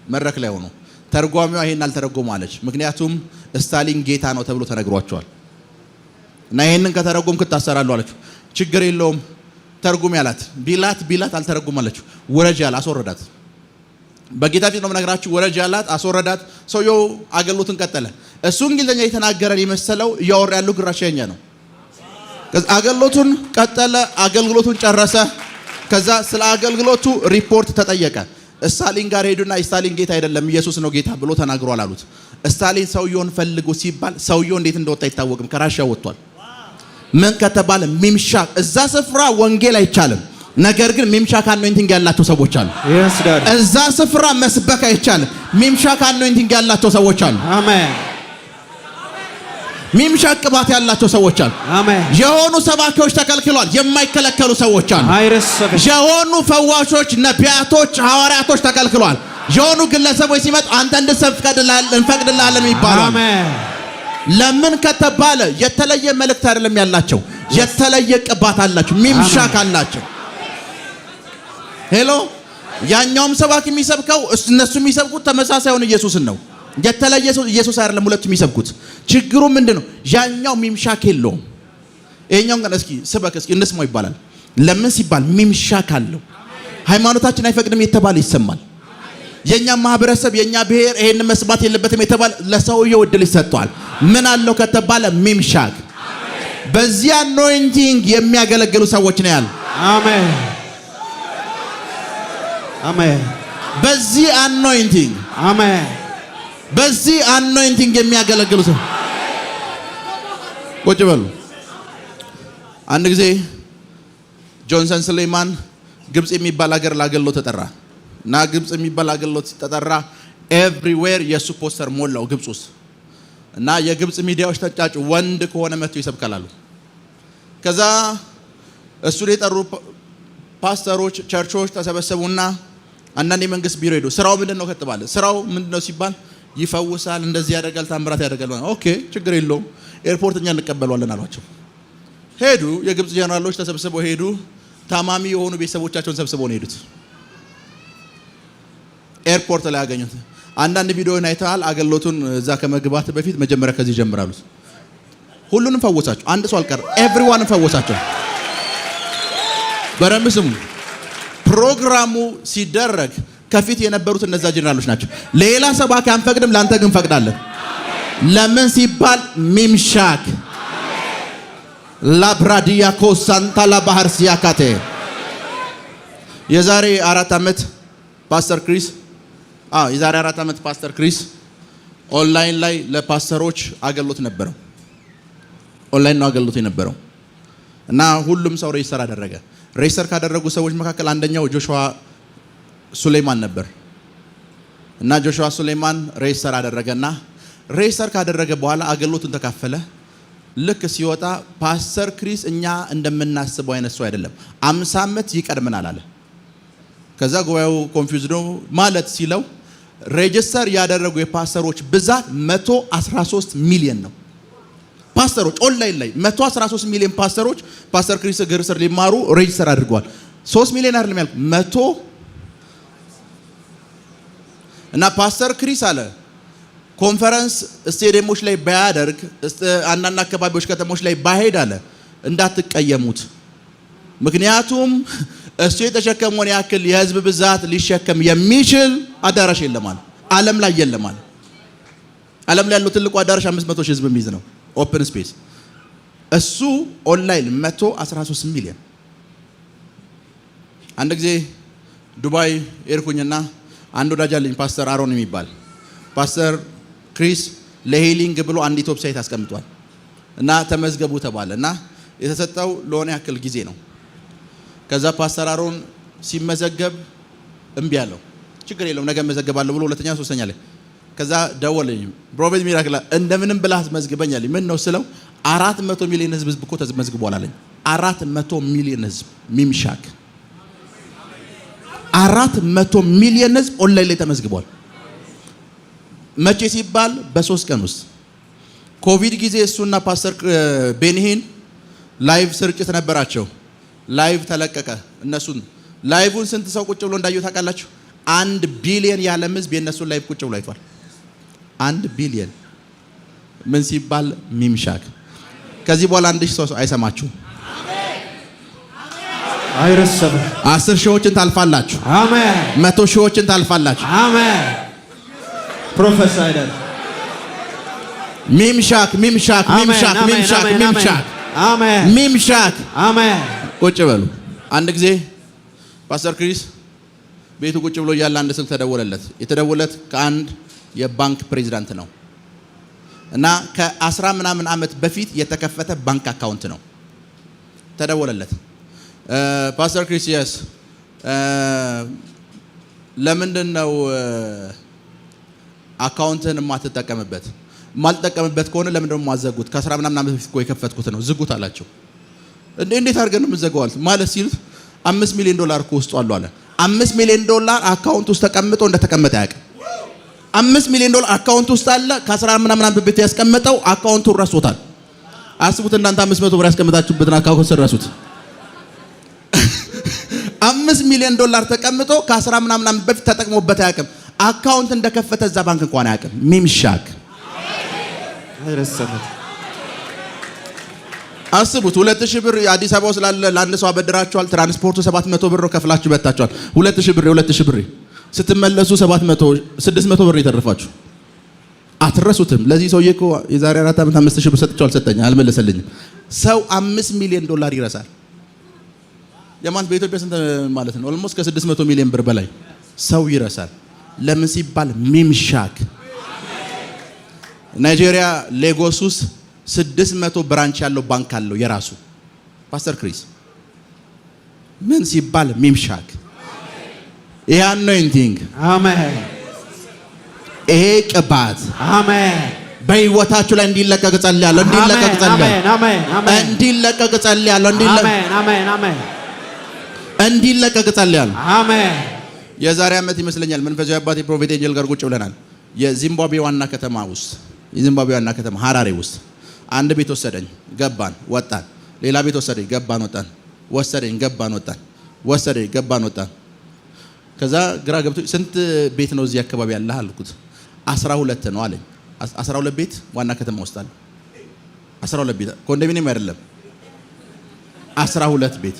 መድረክ ላይ ሆኖ ተርጓሚዋ ይሄን አልተረጎሙ አለች። ምክንያቱም ስታሊን ጌታ ነው ተብሎ ተነግሯቸዋል እና ይሄንን ከተረጎምክ ትታሰራለህ አለችው። ችግር የለውም ተርጉም ያላት ቢላት አልተረጎም አለችው። ወረጅ ያለ አስወረዳት። በጌታ ፊት ነው የምነግራችሁ። ወረጅ ያላት አስወረዳት። ሰውየው አገልግሎቱን ቀጠለ። እሱ እንግሊዝኛ የተናገረን የመሰለው እያወራ ያለው ግን ራሽያኛ ነው። አገልግሎቱን ቀጠለ። አገልግሎቱን ጨረሰ። ከዛ ስለ አገልግሎቱ ሪፖርት ተጠየቀ። ስታሊን ጋር ሄዱና ስታሊን ጌታ አይደለም ኢየሱስ ነው ጌታ ብሎ ተናግሯል አሉት። ስታሊን ሰውየውን ፈልጉ ሲባል ሰውየው እንዴት እንደወጣ አይታወቅም። ከራሽያ ወጥቷል። ምን ከተባለ ሚምሻክ እዛ ስፍራ ወንጌል አይቻልም። ነገር ግን ሚምሻክ አኖይንቲንግ ያላቸው ሰዎች አሉ። እዛ ስፍራ መስበክ አይቻልም። ሚምሻክ አኖይንቲንግ ያላቸው ሰዎች አሉ። አሜን። ሚምሻክ ቅባት ያላቸው ሰዎች አሉ። አሜን። የሆኑ ሰባኪዎች ተከልክሏል። የማይከለከሉ ሰዎች አሉ። የሆኑ ፈዋሾች፣ ነቢያቶች፣ ሐዋርያቶች ተከልክሏል። የሆኑ ግለሰቦች ሲመጡ አንተ እንፈቅድልሃለን ይባላል። አሜን። ለምን ከተባለ የተለየ መልእክት አይደለም ያላቸው፣ የተለየ ቅባት አላቸው። ሚምሻክ አላቸው። ሄሎ። ያኛውም ሰባኪ የሚሰብከው እነሱ የሚሰብኩት ተመሳሳዩን ኢየሱስን ነው። የተለየ ኢየሱስ አይደለም ሁለቱም የሚሰብኩት። ችግሩ ምንድነው? ያኛው ሚምሻክ የለውም። ይሄኛው ግን እስኪ ስበክ እስኪ እንስማው ይባላል። ለምን ሲባል ሚምሻክ አለው። ሃይማኖታችን አይፈቅድም የተባለ ይሰማል። የኛ ማህበረሰብ የኛ ብሔር ይሄን መስማት የለበትም የተባለ ለሰውየው እድል ይሰጣል። ምን አለው ከተባለ ሚምሻክ። በዚህ አኖይንቲንግ የሚያገለግሉ ሰዎች ነው ያለው። አሜን አሜን። በዚህ አኖይንቲንግ አሜን። በዚህ አኖይንቲንግ የሚያገለግሉ ሰው ቁጭ በሉ። አንድ ጊዜ ጆንሰን ስሌማን ግብጽ የሚባል ሀገር ላገለው ተጠራ እና ግብጽ የሚባል አገሎት ተጠራ። ኤቭሪዌር የሱ ፖስተር ሞላው ግብጽ ውስጥ እና የግብጽ ሚዲያዎች ተጫጩ። ወንድ ከሆነ መጥቶ ይሰብካላሉ። ከዛ እሱን የጠሩ ፓስተሮች፣ ቸርቾች ተሰበሰቡና አንዳንድ የመንግስት ቢሮ ሄዱ። ስራው ምንድነው ከተባለ ስራው ምንድነው ሲባል ይፈውሳል፣ እንደዚህ ያደርጋል፣ ታምራት ያደርጋል። ኦኬ ችግር የለውም ኤርፖርት እኛ እንቀበለዋለን አሏቸው። ሄዱ። የግብጽ ጀነራሎች ተሰብስበው ሄዱ። ታማሚ የሆኑ ቤተሰቦቻቸውን ሰብስበው ነው ሄዱት። ኤርፖርት ላይ ያገኙት። አንዳንድ ቪዲዮን አይተሃል። አገልግሎቱን እዛ ከመግባት በፊት መጀመሪያ ከዚህ ጀምራሉ። ሁሉንም ፈወሳቸው። አንድ ሰው አልቀረ። ኤቭሪዋን ፈወሳቸው። በረም ስሙ። ፕሮግራሙ ሲደረግ ከፊት የነበሩት እነዛ ጀነራሎች ናቸው። ሌላ ሰባኪ አንፈቅድም፣ ላንተ ግን ፈቅዳለን። ለምን ሲባል ሚምሻክ ላብራዲያ ኮሳንታ ላባህር ሲያካቴ የዛሬ 4 ዓመት ፓስተር ክሪስ ኦንላይን ላይ ለፓስተሮች አገልግሎት ነበረው። ኦንላይን ነው አገልግሎት የነበረው እና ሁሉም ሰው ሬጅስተር አደረገ። ሬጅስተር ካደረጉ ሰዎች መካከል አንደኛው ጆሹዋ ሱሌማን ነበር እና ጆሹዋ ሱሌማን ሬጅስተር አደረገና ሬጅስተር ካደረገ በኋላ አገልግሎቱን ተካፈለ። ልክ ሲወጣ ፓስተር ክሪስ እኛ እንደምናስበው አይነት ሰው አይደለም፣ 50 ዓመት ይቀድመናል አለ። ከዛ ጉባኤው ኮንፊውዝ ነው ማለት ሲለው ሬጅስተር ያደረጉ የፓስተሮች ብዛት 113 ሚሊዮን ነው። ፓስተሮች ኦንላይን ላይ 113 ሚሊዮን ፓስተሮች ፓስተር ክሪስ እግር ስር ሊማሩ ሬጅስተር አድርገዋል። 3 ሚሊዮን አይደለም ያልኩት 100 እና ፓስተር ክሪስ አለ ኮንፈረንስ ስቴዲየሞች ላይ ባያደርግ አንዳንድ አካባቢዎች ከተሞች ላይ ባሄድ አለ እንዳትቀየሙት፣ ምክንያቱም እሱ የተሸከመውን ያክል የህዝብ ብዛት ሊሸከም የሚችል አዳራሽ የለም አለ። ዓለም ላይ የለም አለ። ዓለም ላይ ያለው ትልቁ አዳራሽ 500 ሺህ ህዝብ የሚይዝ ነው፣ ኦፕን ስፔስ። እሱ ኦንላይን 113 ሚሊዮን። አንድ ጊዜ ዱባይ ኤርኩኝና አንድ ወዳጅ አለኝ ፓስተር አሮን የሚባል ፓስተር ክሪስ ለሄሊንግ ብሎ አንድ ዌብሳይት አስቀምጧል እና ተመዝገቡ ተባለ እና የተሰጠው ለሆነ ያክል ጊዜ ነው። ከዛ ፓስተር አሮን ሲመዘገብ እምቢ አለው። ችግር የለውም ነገ መዘገባለሁ ብሎ ሁለተኛ ሶስተኛ ላይ ከዛ ደወለኝ። ፕሮፌት ሚራክል እንደምንም ብለህ አስመዝግበኝ አለኝ። ምን ነው ስለው 400 ሚሊዮን ህዝብ እኮ ተመዝግቧል አለኝ። 400 ሚሊዮን ህዝብ ሚምሻክ 400 ሚሊዮን ህዝብ ኦንላይን ላይ ተመዝግቧል። መቼ ሲባል በ3 ቀን ውስጥ ኮቪድ ጊዜ እሱና ፓስተር ቤኒሂን ላይቭ ስርጭት ነበራቸው። ላይቭ ተለቀቀ። እነሱን ላይቭን ስንት ሰው ቁጭ ብሎ እንዳየው ታውቃላችሁ? 1 ቢሊዮን የዓለም ህዝብ የነሱን ላይቭ ቁጭ ብሎ አይቷል። 1 ቢሊዮን ምን ሲባል ሚምሻክ። ከዚህ በኋላ 1000 ሰው አይሰማችሁ። አይረሰብ 10 ሺዎችን ታልፋላችሁ። አሜን። 100 ሺዎችን ታልፋላችሁ። አሜን። ፕሮፌሰር ሚምሻክ ሚምሻክ ሚምሻክ ሚምሻክ ሚምሻክ አሜን። ሚምሻክ አሜን። ቁጭ በሉ። አንድ ጊዜ ፓስተር ክሪስ ቤቱ ቁጭ ብሎ እያለ አንድ ስልክ ተደወለለት። የተደወለት ከአንድ የባንክ ፕሬዚዳንት ነው እና ከ10 ምናምን ዓመት በፊት የተከፈተ ባንክ አካውንት ነው። ተደወለለት። ፓስተር ክሪስ yes ለምንድን ነው አካውንትን የማትጠቀምበት? የማልጠቀምበት ከሆነ ለምንድን ነው የማዘጉት? ከ10 ምናምን ዓመት በፊት እኮ የከፈትኩት ነው። ዝጉት አላቸው። እንዴት አድርገን ነው የምንዘጋው? ማለት ሲሉት $5 ሚሊዮን እኮ ውስጡ አለ። $5 ሚሊዮን አካውንት ውስጥ ተቀምጦ እንደተቀመጠ ያውቃል። $5 ሚሊዮን አካውንት ውስጥ አለ። ከ10 ምናምን ዓመት በፊት ያስቀመጠው አካውንቱን ረስቶታል። አስቡት እናንተ 500 ብር ያስቀመጣችሁበትን አካውንት ረሱት። $5 ሚሊዮን ተቀምጦ ከ10 ምናምን ዓመት በፊት ተጠቅሞበት አያውቅም። አካውንት እንደከፈተ እዛ ባንክ እንኳን አያውቅም። ሚምሻክ አይረሰበት። አስቡት 2000 ብር አዲስ አበባ ውስጥ ለአንድ ሰው አበድራችኋል። ትራንስፖርቱ 700 ብር ነው፣ ከፍላችሁ በታችኋል። 2000 ብር ስትመለሱ 600 ብር የተረፋችሁ አትረሱትም። ለዚህ ሰውዬ እኮ የዛሬ 4 ዓመት 5000 ብር ሰጥቼው አልሰጠኝ አልመለሰልኝም። ሰው $5 ሚሊዮን ይረሳል። የማን በኢትዮጵያ ስንት ማለት ነው? ኦልሞስት ከ600 ሚሊዮን ብር በላይ ሰው ይረሳል። ለምን ሲባል ሚምሻክ። ናይጄሪያ ሌጎስ ውስጥ 600 ብራንች ያለው ባንክ አለው የራሱ ፓስተር ክሪስ። ምን ሲባል ሚምሻክ። ይሄ አኖይንቲንግ አሜን። ይሄ ቅባት አሜን በህይወታችሁ ላይ እንዲለቀቅ ጸልያለሁ። እንዲለቀቅ ጸልያለሁ። አሜን አሜን። እንዲለቀቅ ጸልያለሁ። አሜን አሜን አሜን። እንዲለቀቅ ጸልያለሁ። አሜን። የዛሬ ዓመት ይመስለኛል መንፈሳዊ አባቴ ፕሮፌት ኤንጀል ጋር ቁጭ ብለናል። የዚምባብዌ ዋና ከተማ ውስጥ የዚምባብዌ ዋና ከተማ ሀራሬ ውስጥ አንድ ቤት ወሰደኝ፣ ገባን፣ ወጣን። ሌላ ቤት ወሰደኝ፣ ገባን፣ ወጣን። ወሰደኝ፣ ገባን፣ ወጣን። ወሰደኝ፣ ገባን፣ ወጣን። ከዛ ግራ ገብቶ ስንት ቤት ነው እዚህ አካባቢ ያለህ አልኩት። 12 ነው አለኝ። 12 ቤት ዋና ከተማ ውስጥ አለ። 12 ቤት ኮንዶሚኒየም አይደለም፣ 12 ቤት።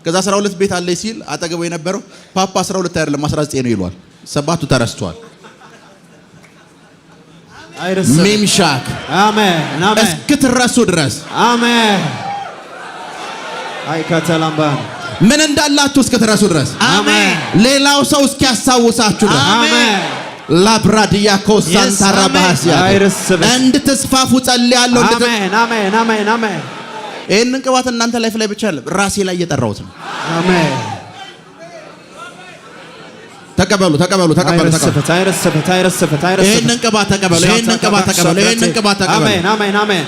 ከዛ 12 ቤት አለ ሲል አጠገቡ የነበረው ፓፓ 12 አይደለም 19 ነው ይሏል። ሰባቱ ተረስቷል። አይረሳም። ሚምሻክ አሜን አሜን። እስክትረሱ ድረስ አሜን። አይ ከተላምባ ምን እንዳላችሁ እስክትረሱ ድረስ አሜን። ሌላው ሰው እስኪያሳውሳችሁ ድረስ አሜን። ላብራዲያ ኮሳንታራ ባሲያ እንድትስፋፉ ጸልያለሁ። አሜን አሜን አሜን አሜን። ይሄንን ቅባት እናንተ ላይፍ ላይ ብቻ አይደለም ራሴ ላይ እየጠራሁት ነው። አሜን። ተቀበሉ ተቀበሉ ተቀበሉ ተቀበሉ። አይረስበት አይረስበት አይረስበት። ይሄንን ቅባት ተቀበሉ። ይሄንን ቅባት ተቀበሉ። ይሄንን ቅባት ተቀበሉ። አሜን አሜን አሜን።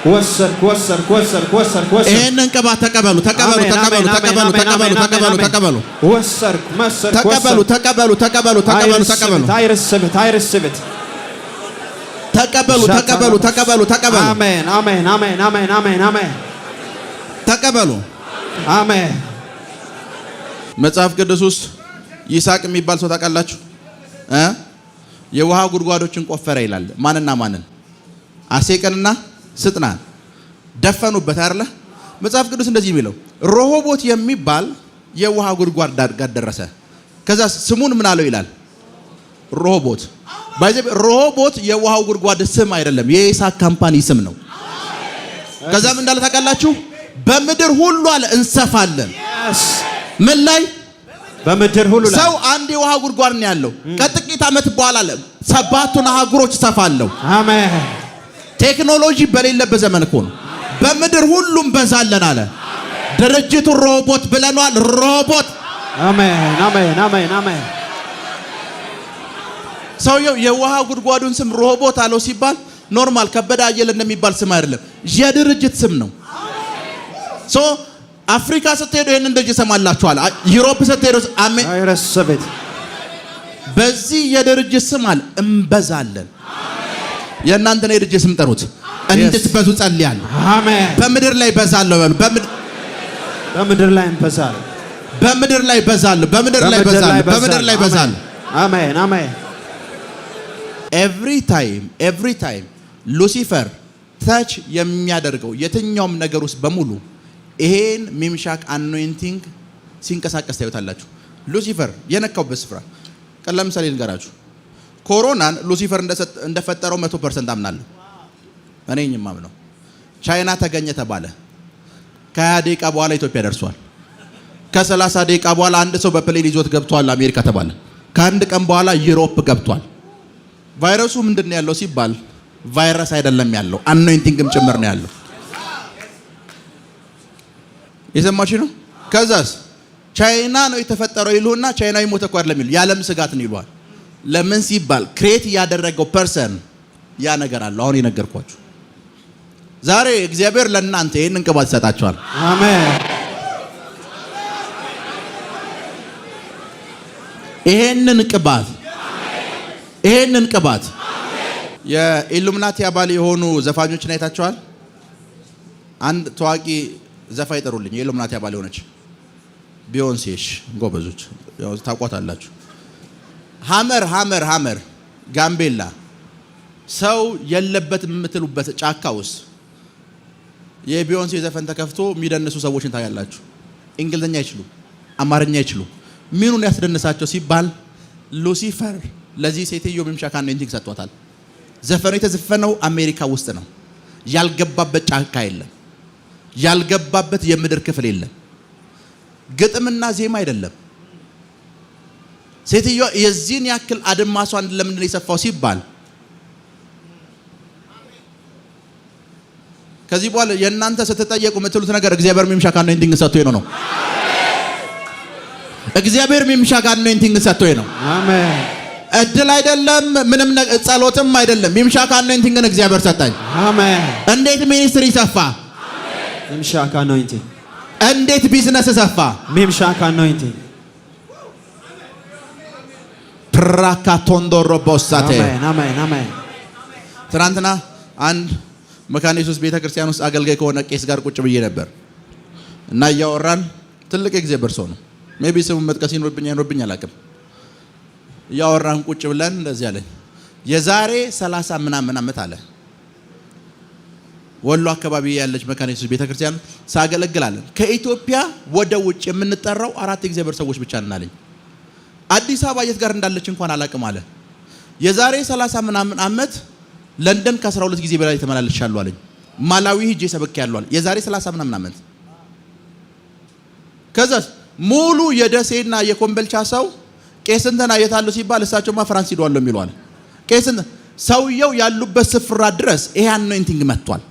ወሰርክ ወሰርክ ወሰርክ ወሰርክ ወሰርክ። ይሄንን ቅባት ተቀበሉ ተቀበሉ ተቀበሉ ተቀበሉ ተቀበሉ ተቀበሉ ተቀበሉ። ወሰርክ መሰርክ ተቀበሉ ተቀበሉ ተቀበሉ ተቀበሉ ተቀበሉ። አይረስበት አይረስበት። ተቀበሉ ተቀበሉ ተቀበሉ ተቀበሉ። አሜን አሜን አሜን አሜን አሜን አሜን። ተቀበሉ። አሜን። መጽሐፍ ቅዱስ ውስጥ ይስሐቅ የሚባል ሰው ታውቃላችሁ? የውሃ ጉድጓዶችን ቆፈረ ይላል። ማንና ማንን? አሴቅንና ስጥናን ደፈኑበት አይደለ? መጽሐፍ ቅዱስ እንደዚህ የሚለው ሮሆቦት የሚባል የውሃ ጉድጓድ ጋር ደረሰ። ከዛ ስሙን ምን አለው ይላል? ሮሆቦት። ሮሆቦት የውሃው ጉድጓድ ስም አይደለም፣ የይስሐቅ ካምፓኒ ስም ነው። ከዛም እንዳለ ታውቃላችሁ? በምድር ሁሉ አለ እንሰፋለን። ምን ላይ? በምድር ሁሉ ላይ። ሰው አንድ የውሃ ጉድጓድ ነው ያለው። ከጥቂት ዓመት በኋላ አለ 7 አህጉሮች ሰፋለሁ። አሜን። ቴክኖሎጂ በሌለበት ዘመን እኮ ነው። በምድር ሁሉም በዛለን አለ። ድርጅቱ ሮቦት ብለናል። ሮቦት። አሜን አሜን አሜን አሜን። ሰውየው የውሃ ጉድጓዱን ስም ሮቦት አለው ሲባል ኖርማል ከበደ አየለ እንደሚባል ስም አይደለም፣ የድርጅት ስም ነው። ሶ አፍሪካ ስትሄዱ ይሄንን ድርጅት ሰማላችኋል። ዩሮፕ ስትሄዱ አሜን። አይረስበት። በዚህ የድርጅት ስም አለ እንበዛለን። የእናንተን የድርጅት ስም ጠሩት። እንድትበዙ ጸልያለሁ። አሜን። በምድር ላይ በዛለሁ በሉ። በምድር ላይ እንበዛለሁ። በምድር ላይ በዛለሁ። በምድር ላይ በዛለሁ። በምድር ላይ በዛለሁ። አሜን አሜን። ኤቭሪ ታይም ሉሲፈር ታች የሚያደርገው የትኛውም ነገር ውስጥ በሙሉ ይሄን ሚምሻክ አኖይንቲንግ ሲንቀሳቀስ ታዩታላችሁ። ሉሲፈር የነካውበት ስፍራ ቀላል ምሳሌ ልንገራችሁ። ኮሮናን ሉሲፈር እንደፈጠረው 100% አምናለሁ። እኔ የማምነው ቻይና ተገኘ ተባለ። ከ20 ደቂቃ በኋላ ኢትዮጵያ ደርሷል። ከ30 ደቂቃ በኋላ አንድ ሰው በፕሌን ይዞት ገብቷል አሜሪካ ተባለ። ከአንድ ቀን በኋላ ዩሮፕ ገብቷል። ቫይረሱ ምንድን ነው ያለው ሲባል ቫይረስ አይደለም ያለው አኖይንቲንግም ጭምር ነው ያለው። የሰማችሁ ነው። ከዛስ ቻይና ነው የተፈጠረው ይሉና ቻይናዊ ሞተ እኮ አይደለም ይሉ የዓለም ስጋት ነው ይሏል። ለምን ሲባል ክሬት ያደረገው ፐርሰን ያ ነገር አለው። አሁን የነገርኳችሁ ዛሬ እግዚአብሔር ለእናንተ ይሄንን ቅባት ይሰጣችኋል። አሜን። ይሄንን ቅባት የኢሉሚናቲ አባል የሆኑ ዘፋኞችን አይታችኋል? አንድ ታዋቂ ዘፋኝ ይጠሩልኝ። የኢሉሚናቲ አባል የሆነች ቢዮንሴሽ ጎበዞች ያው ታውቋታላችሁ። ሀመር ጋምቤላ ሰው የለበት የምትሉበት ጫካ ውስጥ የቢዮንሴ ዘፈን ተከፍቶ የሚደንሱ ሰዎችን ታያላችሁ። እንግሊዝኛ አይችሉ፣ አማርኛ አይችሉ። ምኑን ያስደንሳቸው ሲባል ሉሲፈር ለዚህ ሴትዮ ሚምሻክ አኖይንቲንግ ሰጥቷታል። ዘፈኑ የተዘፈነው አሜሪካ ውስጥ ነው። ያልገባበት ጫካ የለም። ያልገባበት የምድር ክፍል የለም። ግጥምና ዜማ አይደለም። ሴትዮ የዚህን ያክል አድማሷን ለምንድን ነው የሰፋው ሲባል ከዚህ በኋላ የእናንተ ስትጠየቁ የምትሉት ነገር እግዚአብሔር ሚምሻክ አኖይንቲንግ ሰጥቶኝ ነው። እግዚአብሔር ሚምሻክ አኖይንቲንግ ሰጥቶኝ ነው። አሜን። እድል አይደለም፣ ምንም ጸሎትም አይደለም። ሚምሻክ አኖይንቲንግን እግዚአብሔር ሰጠኝ። አሜን። እንዴት ሚኒስትሪ ሰፋ? ሚምሻክ አኖይንቲንግ። እንዴት ቢዝነስ ሰፋ? ሚምሻክ አኖይንቲንግ። ፕራካቶንዶሮ ቦሳቴ። አሜን አሜን። ትናንትና አንድ መካነ ኢየሱስ ቤተክርስቲያን ውስጥ አገልጋይ ከሆነ ቄስ ጋር ቁጭ ብዬ ነበር እና እያወራን ትልቅ የእግዚአብሔር ሰው ነው። ሜቢ ስሙን መጥቀስ ይኖርብኝ አላውቅም። እያወራን ቁጭ ብለን እንደዚህ አለ። የዛሬ 30 ምናምን ዓመት አለ ወሎ አካባቢ ያለች መካነ ኢየሱስ ቤተክርስቲያን ሳገለግላለን። ከኢትዮጵያ ወደ ውጭ የምንጠራው 4 የእግዚአብሔር ሰዎች ብቻ ነን አለኝ። አዲስ አበባ የት ጋር እንዳለች እንኳን አላቅም አለ። የዛሬ 30 ምናምን ዓመት ለንደን ከ12 ጊዜ በላይ ተመላለሻለሁ አለኝ። ማላዊ ሄጄ ሰብኬያለሁ አለ። የዛሬ 30 ምናምን ዓመት። ከዛስ ሙሉ የደሴና የኮምቦልቻ ሰው ቄስ እንትና የት አሉ ሲባል እሳቸውማ ፍራንስ ሄደዋል የሚሉ አለ። ቄስ ሰውየው ያሉበት ስፍራ ድረስ ይሄ አኖይንቲንግ መጥቷል።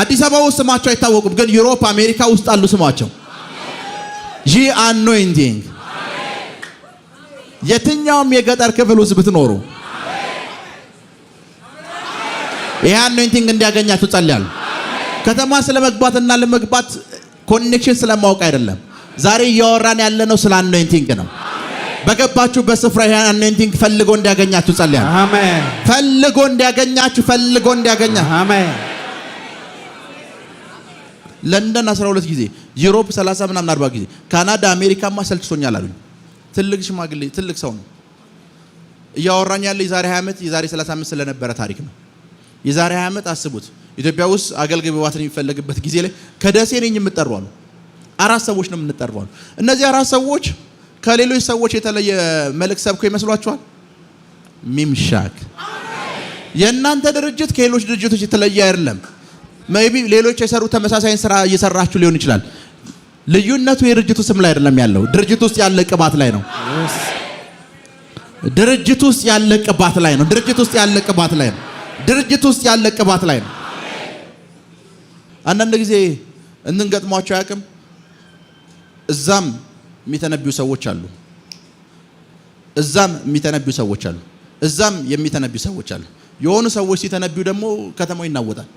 አዲስ አበባ ውስጥ ስማቸው አይታወቁም፣ ግን ዩሮፕ አሜሪካ ውስጥ አሉ ስማቸው። ይህ አኖይንቲንግ የትኛውም የገጠር ክፍል ውስጥ ብትኖሩ ይሄ አኖይንቲንግ እንዲያገኛችሁ ጸልያለሁ። ከተማ ስለመግባትና ለመግባት ኮኔክሽን ስለማወቅ አይደለም። ዛሬ እያወራን ያለነው ስለ አኖይንቲንግ ነው። በገባችሁበት ስፍራ ይሄ አኖይንቲንግ ፈልጎ እንዲያገኛችሁ ጸልያለሁ። አሜን። ፈልጎ እንዲያገኛችሁ አሜን። ለንደን 12 ጊዜ፣ ዩሮፕ 30 ምናምን 40 ጊዜ፣ ካናዳ አሜሪካማ ሰልችቶኛል አሉኝ። ትልቅ ሽማግሌ ትልቅ ሰው ነው እያወራኝ ያለ። የዛሬ 20 ዓመት የዛሬ 35 ስለነበረ ታሪክ ነው። የዛሬ 20 ዓመት አስቡት። ኢትዮጵያ ውስጥ አገልጋይ በዋትን የሚፈለግበት ጊዜ ላይ ከደሴ ነኝ የምጠራው ነው። 4 ሰዎች ነው የምንጠራው። እነዚህ 4 ሰዎች ከሌሎች ሰዎች የተለየ መልእክት ሰብኮ ይመስሏችኋል? ሚምሻክ የእናንተ ድርጅት ከሌሎች ድርጅቶች የተለየ አይደለም። ሜቢ ሌሎች የሰሩ ተመሳሳይ ስራ እየሰራችሁ ሊሆን ይችላል። ልዩነቱ የድርጅቱ ስም ላይ አይደለም ያለው፣ ድርጅቱ ውስጥ ያለ ቅባት ላይ ነው። ድርጅቱ ውስጥ ያለ ቅባት ላይ ነው። ድርጅቱ ውስጥ ያለ ቅባት ላይ ነው። ድርጅቱ ውስጥ ያለ ቅባት ላይ ነው። አንዳንድ ጊዜ እንገጥሟቸው ያቅም እዛም የሚተነብዩ ሰዎች አሉ፣ እዛም የሚተነብዩ ሰዎች አሉ፣ እዛም የሚተነብዩ ሰዎች አሉ። የሆኑ ሰዎች ሲተነብዩ ደግሞ ከተማው ይናወጣል።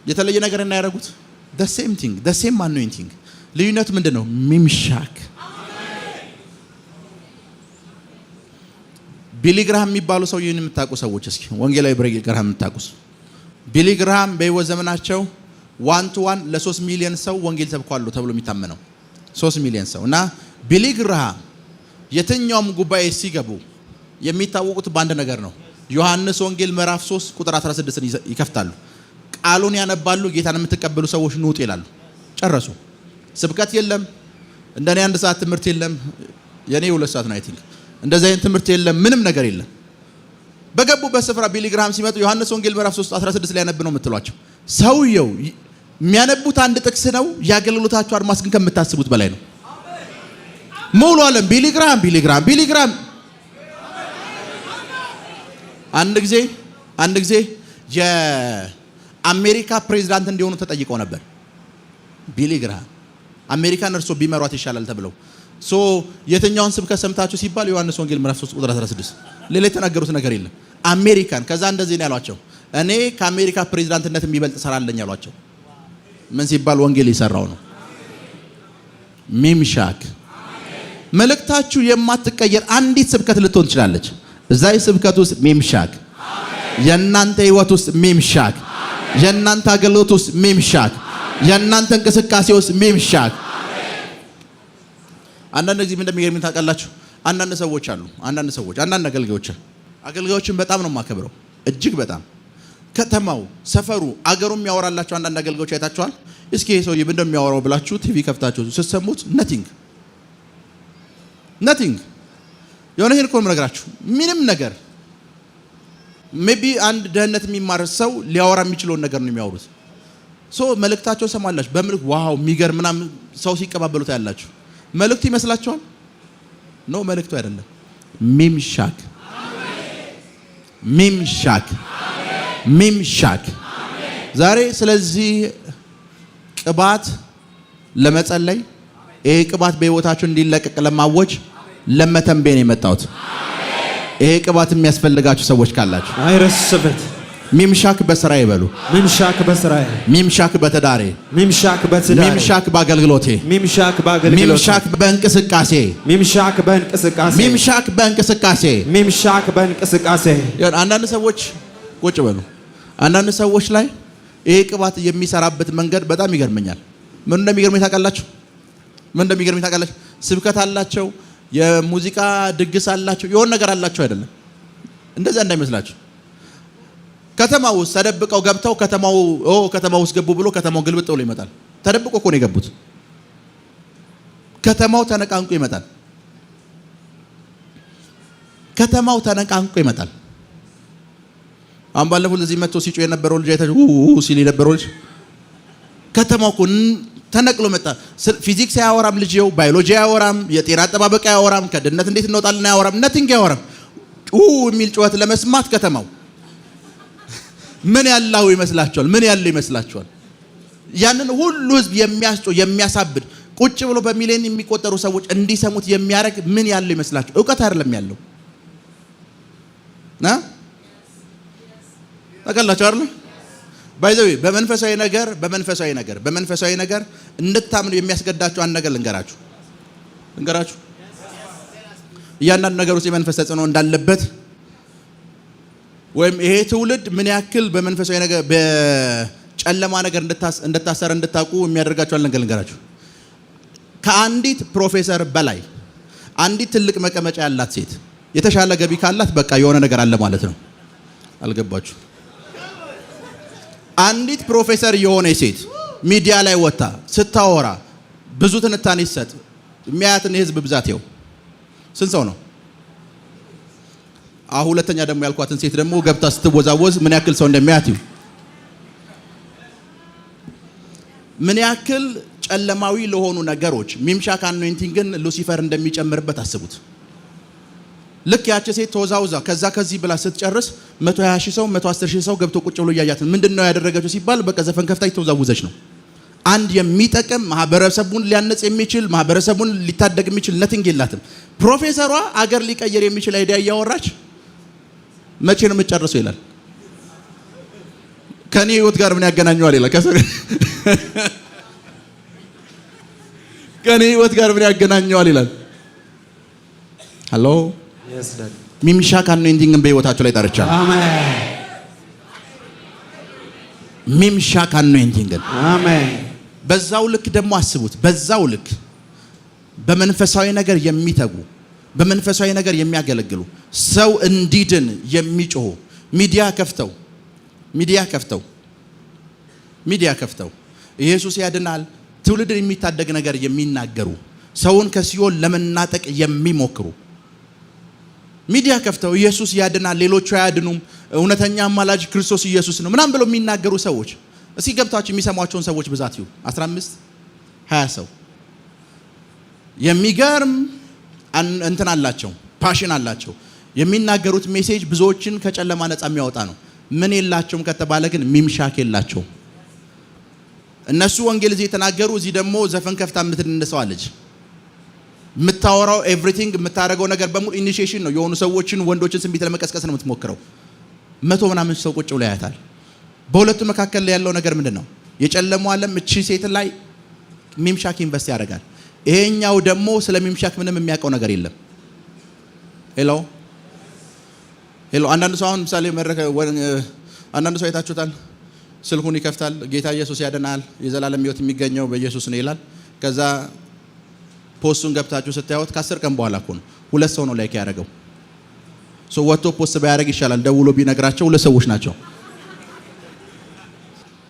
የተለየ ነገር እና ያደረጉት the same thing, the same anointing። ልዩነቱ ምንድነው? ሚምሻክ ቢሊ ግርሃም የሚባሉ ሰው ይህን የምታውቁ ሰዎች እስኪ ወንጌላዊ ቢሊ ግርሃም የምታውቁ ቢሊ ግርሃም በህይወት ዘመናቸው 1-to-1 ለ3 ሚሊዮን ሰው ወንጌል ሰብከዋል ተብሎ የሚታመነው 3 ሚሊዮን ሰው እና ቢሊ ግርሃም የትኛውም ጉባኤ ሲገቡ የሚታወቁት በአንድ ነገር ነው። ዮሐንስ ወንጌል ምዕራፍ 3 ቁጥር 16ን ይከፍታሉ። ቃሉን ያነባሉ። ጌታን የምትቀበሉ ሰዎች ኑጥ ይላሉ። ጨረሱ። ስብከት የለም። እንደኔ 1 ሰዓት ትምህርት የለም። የኔ 2 ሰዓት ነው። አይ ቲንክ እንደዛ አይነት ትምህርት የለም። ምንም ነገር የለም። በገቡበት ስፍራ ቢሊ ግርሃም ሲመጡ ዮሐንስ ወንጌል ምዕራፍ 3 16 ላይ ያነብ ነው የምትሏቸው። ሰውየው የሚያነቡት አንድ ጥቅስ ነው። ያገልግሎታቸው አድማስ ግን ከምታስቡት በላይ ነው። ሙሉ ዓለም ቢሊ ግርሃም አንድ ጊዜ የአሜሪካ ፕሬዝዳንት እንዲሆኑ ተጠይቀው ነበር። ቢሊ ግርሃም አሜሪካን እርሶ ቢመሯት ይሻላል ተብለው የትኛውን ስብከት ሰምታችሁ ሲባል ዮሐንስ ወንጌል ምዕራፍ 3 ቁጥር 16 ሌላ የተናገሩት ነገር የለም። አሜሪካን ከዛ እንደዚህ ነው ያሏቸው። እኔ ከአሜሪካ ፕሬዝዳንትነት የሚበልጥ ስራ አለኝ ያሏቸው። ምን ሲባል ወንጌል ይሰራው ነው። ሚምሻክ መልእክታችሁ የማትቀየር አንዲት ስብከት ልትሆን ትችላለች። እዛ ስብከት ውስጥ ሚምሻክ፣ የእናንተ ህይወት ውስጥ ሚምሻክ፣ የእናንተ አገልግሎት ውስጥ ሚምሻክ፣ የእናንተ እንቅስቃሴ ውስጥ ሚምሻክ። አንዳንድ ጊዜ ምን እንደሚገርም ታውቃላችሁ? አንዳንድ ሰዎች አሉ፣ አንዳንድ አገልጋዮችን በጣም ነው የማከብረው፣ እጅግ በጣም ከተማው፣ ሰፈሩ፣ አገሩ የሚያወራላችሁ አንዳንድ አገልጋዮች አይታችኋል? እስኪ ይሄ ሰውዬ ምን እንደሚያወራው ብላችሁ ቲቪ ከፍታችሁ ስትሰሙት ነቲንግ የሆነ ይሄን እኮ ነው የምነግራችሁ። ምንም ነገር ሜቢ አንድ ደህንነት የሚማር ሰው ሊያወራ የሚችለውን ነገር ነው የሚያወሩት። መልእክታቸውን ሰማላችሁ። በመልእክት ዋው የሚገርም ምናምን ሰው ሲቀባበሉት ያላችሁ መልእክቱ ይመስላችኋል? ኖ መልእክቱ አይደለም። ሚምሻክ። ዛሬ ስለዚህ ቅባት ለመጸለይ ይሄ ቅባት በህይወታችሁ እንዲለቀቅ ለማወጅ ለመተንበይ ነው የመጣሁት። ይሄ ቅባት የሚያስፈልጋችሁ ሰዎች ካላችሁ አይረስበት። ሚምሻክ በስራዬ ይበሉ። ሚምሻክ በስራዬ፣ ሚምሻክ በትዳሬ፣ ሚምሻክ በትዳሬ፣ ሚምሻክ በአገልግሎቴ፣ ሚምሻክ በአገልግሎቴ፣ ሚምሻክ በእንቅስቃሴ፣ ሚምሻክ በእንቅስቃሴ፣ ሚምሻክ በእንቅስቃሴ፣ ሚምሻክ በእንቅስቃሴ። አንዳንድ ሰዎች ቁጭ በሉ። አንዳንድ ሰዎች ላይ ይሄ ቅባት የሚሰራበት መንገድ በጣም ይገርመኛል። ምን እንደሚገርመኝ ታውቃላችሁ? ስብከት አላቸው፣ የሙዚቃ ድግስ አላቸው፣ የሆነ ነገር አላቸው አይደለም። እንደዛ እንዳይመስላችሁ። ከተማው ውስጥ ተደብቀው ገብተው ከተማው ውስጥ ገቡ ብሎ ከተማው ግልብጥ ብሎ ይመጣል። ተደብቆ እኮ ነው የገቡት። ከተማው ተነቃንቆ ይመጣል። ከተማው ተነቃንቆ ይመጣል። አሁን ባለፈው ለዚህ መጥቶ ሲጮህ የነበረው ልጅ አይታችሁ ሲል የነበረው ልጅ ከተማው እኮ ተነቅሎ መጣ። ፊዚክስ አያወራም ልጅየው፣ ባዮሎጂ አያወራም፣ የጤና አጠባበቅ አያወራም፣ ከድህነት እንዴት እንወጣለን አያወራም፣ ነቲንግ አያወራም። የሚል ጩኸት ለመስማት ከተማው ምን ያለው ይመስላችኋል? ምን ያለው ይመስላችኋል? ያንን ሁሉ ህዝብ የሚያስጮህ የሚያሳብድ ቁጭ ብሎ በሚሊዮን የሚቆጠሩ ሰዎች እንዲሰሙት የሚያደርግ ምን ያለው ይመስላችኋል? እውቀት አይደለም ያለው ታውቃላችሁ አይደል? ባይዘው በመንፈሳዊ ነገር እንድታምኑ የሚያስገዳችሁ አንድ ነገር ልንገራችሁ። እያንዳንዱ ነገር ውስጥ የመንፈስ ተጽዕኖ እንዳለበት ወይም ይሄ ትውልድ ምን ያክል በመንፈሳዊ ነገር በጨለማ ነገር እንድታሰረ እንድታውቁ የሚያደርጋችሁ አንድ ነገር ልንገራችሁ። ከአንዲት ፕሮፌሰር በላይ አንዲት ትልቅ መቀመጫ ያላት ሴት የተሻለ ገቢ ካላት በቃ የሆነ ነገር አለ ማለት ነው። አልገባችሁ? አንዲት ፕሮፌሰር የሆነ ሴት ሚዲያ ላይ ወጣ ስታወራ ብዙ ትንታኔ ይሰጥ የሚያያትን የህዝብ ብዛት ይኸው ስንት ሰው ነው? ሁለተኛ ደግሞ ያልኳትን ሴት ደግሞ ገብታ ስትወዛወዝ ምን ያክል ሰው እንደሚያያት ይኸው። ምን ያክል ጨለማዊ ለሆኑ ነገሮች ሚምሻክ አኖይንቲንግን ሉሲፈር እንደሚጨምርበት አስቡት። ልክ ያቺ ሴት ተወዛውዛ ከዚህ ብላ ስትጨርስ 120 ሺህ ሰው 110 ሺህ ሰው ገብቶ ቁጭ ብሎ እያያት ምንድነው ያደረገችው ሲባል በቃ ዘፈን ከፍታ ተወዛውዘች ነው። አንድ የሚጠቅም ማህበረሰቡን ሊያነጽ የሚችል ማህበረሰቡን ሊታደግ የሚችል ነቲንግ የላትም። ፕሮፌሰሯ አገር ሊቀየር የሚችል አይዲያ እያወራች መቼ ነው የምትጨርሰው ይላል። ከኔ ህይወት ጋር ምን ያገናኘዋል ይላል። ከኔ ህይወት ጋር ምን ያገናኘዋል ይላል። ሃሎ ሚምሻክ አኖይንቲንግን በህይወታችሁ ላይ ጠርቻለሁ። አሜን። ሚምሻክ አኖይንቲንግን አሜን። በዛው ልክ ደግሞ አስቡት። በዛው ልክ በመንፈሳዊ ነገር የሚተጉ በመንፈሳዊ ነገር የሚያገለግሉ ሰው እንዲድን የሚጮሁ ሚዲያ ከፍተው ኢየሱስ ያድናል ትውልድን የሚታደግ ነገር የሚናገሩ ሰውን ከሲኦል ለመናጠቅ የሚሞክሩ ሚዲያ ከፍተው ኢየሱስ ያድናል ሌሎቹ አያድኑም እውነተኛ አማላጅ ክርስቶስ ኢየሱስ ነው ምናምን ብለው የሚናገሩ ሰዎች እስኪ ገብታችሁ የሚሰሟቸውን ሰዎች ብዛት ይሁ 15 20 ሰው የሚገርም እንትን አላቸው ፓሽን አላቸው የሚናገሩት ሜሴጅ ብዙዎችን ከጨለማ ነፃ የሚያወጣ ነው። ምን የላቸውም ከተባለ ግን ሚምሻክ የላቸውም። እነሱ ወንጌል እዚህ የተናገሩ እዚህ ደግሞ ዘፈን ከፍታ የምትነሳዋለች የምታወራው ኤቭሪቲንግ የምታደርገው ነገር በሙሉ ኢኒሺዬሽን ነው። የሆኑ ሰዎችን ወንዶችን ስንቢት ለመቀስቀስ ነው የምትሞክረው። 100 ምናምን ሰው ቁጭ ብሎ ያያታል። በሁለቱ መካከል ላይ ያለው ነገር ምንድነው? የጨለመው ዓለም እቺ ሴት ላይ ሚምሻክ ኢንቨስት ያደርጋል። ይሄኛው ደግሞ ስለ ሚምሻክ ምንም የሚያውቀው ነገር የለም። ሄሎ አንዳንድ ሰው አሁን ምሳሌ አንዳንድ ሰው አይታችሁታል። ስልኩን ይከፍታል። ጌታ ኢየሱስ ያድናል የዘላለም ሕይወት የሚገኘው በኢየሱስ ነው ይላል። ከዛ ፖስቱን ገብታችሁ ስታዩት ከ10 ቀን በኋላ እኮ ነው 2 ሰው ነው ላይክ ያደረገው። ሶ ወጥቶ ፖስት ባያደርግ ይሻላል። ደውሎ ቢነግራቸው 2 ሰዎች ናቸው።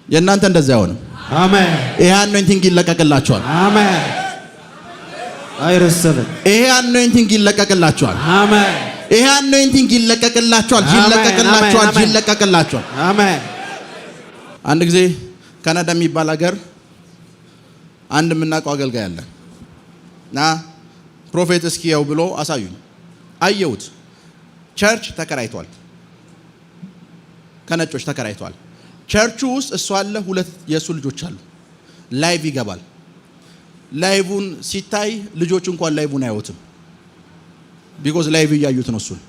የእናንተ እንደዛ አይሆንም። አሜን። ይሄ አኖይንቲንግ ይለቀቅላችኋል። አሜን። አይረሰበ ይሄ አኖይንቲንግ ይለቀቅላችኋል። አሜን። ይሄ አኖይንቲንግ ይለቀቅላችኋል። ይለቀቅላችኋል። አሜን። አንድ ጊዜ ካናዳ የሚባል ሀገር አንድ የምናውቀው አገልጋይ አለ እና ፕሮፌት እስኪየው ብሎ አሳዩኝ። አየሁት። ቸርች ተከራይቷል፣ ከነጮች ተከራይቷል። ቸርቹ ውስጥ እሱ አለ፣ 2 የእሱ ልጆች አሉ። ላይቭ ይገባል። ላይቭን ሲታይ ልጆቹ እንኳን ላይቭን አያዩትም። ቢኮዝ ላይቭ እያዩት ነው። እሱን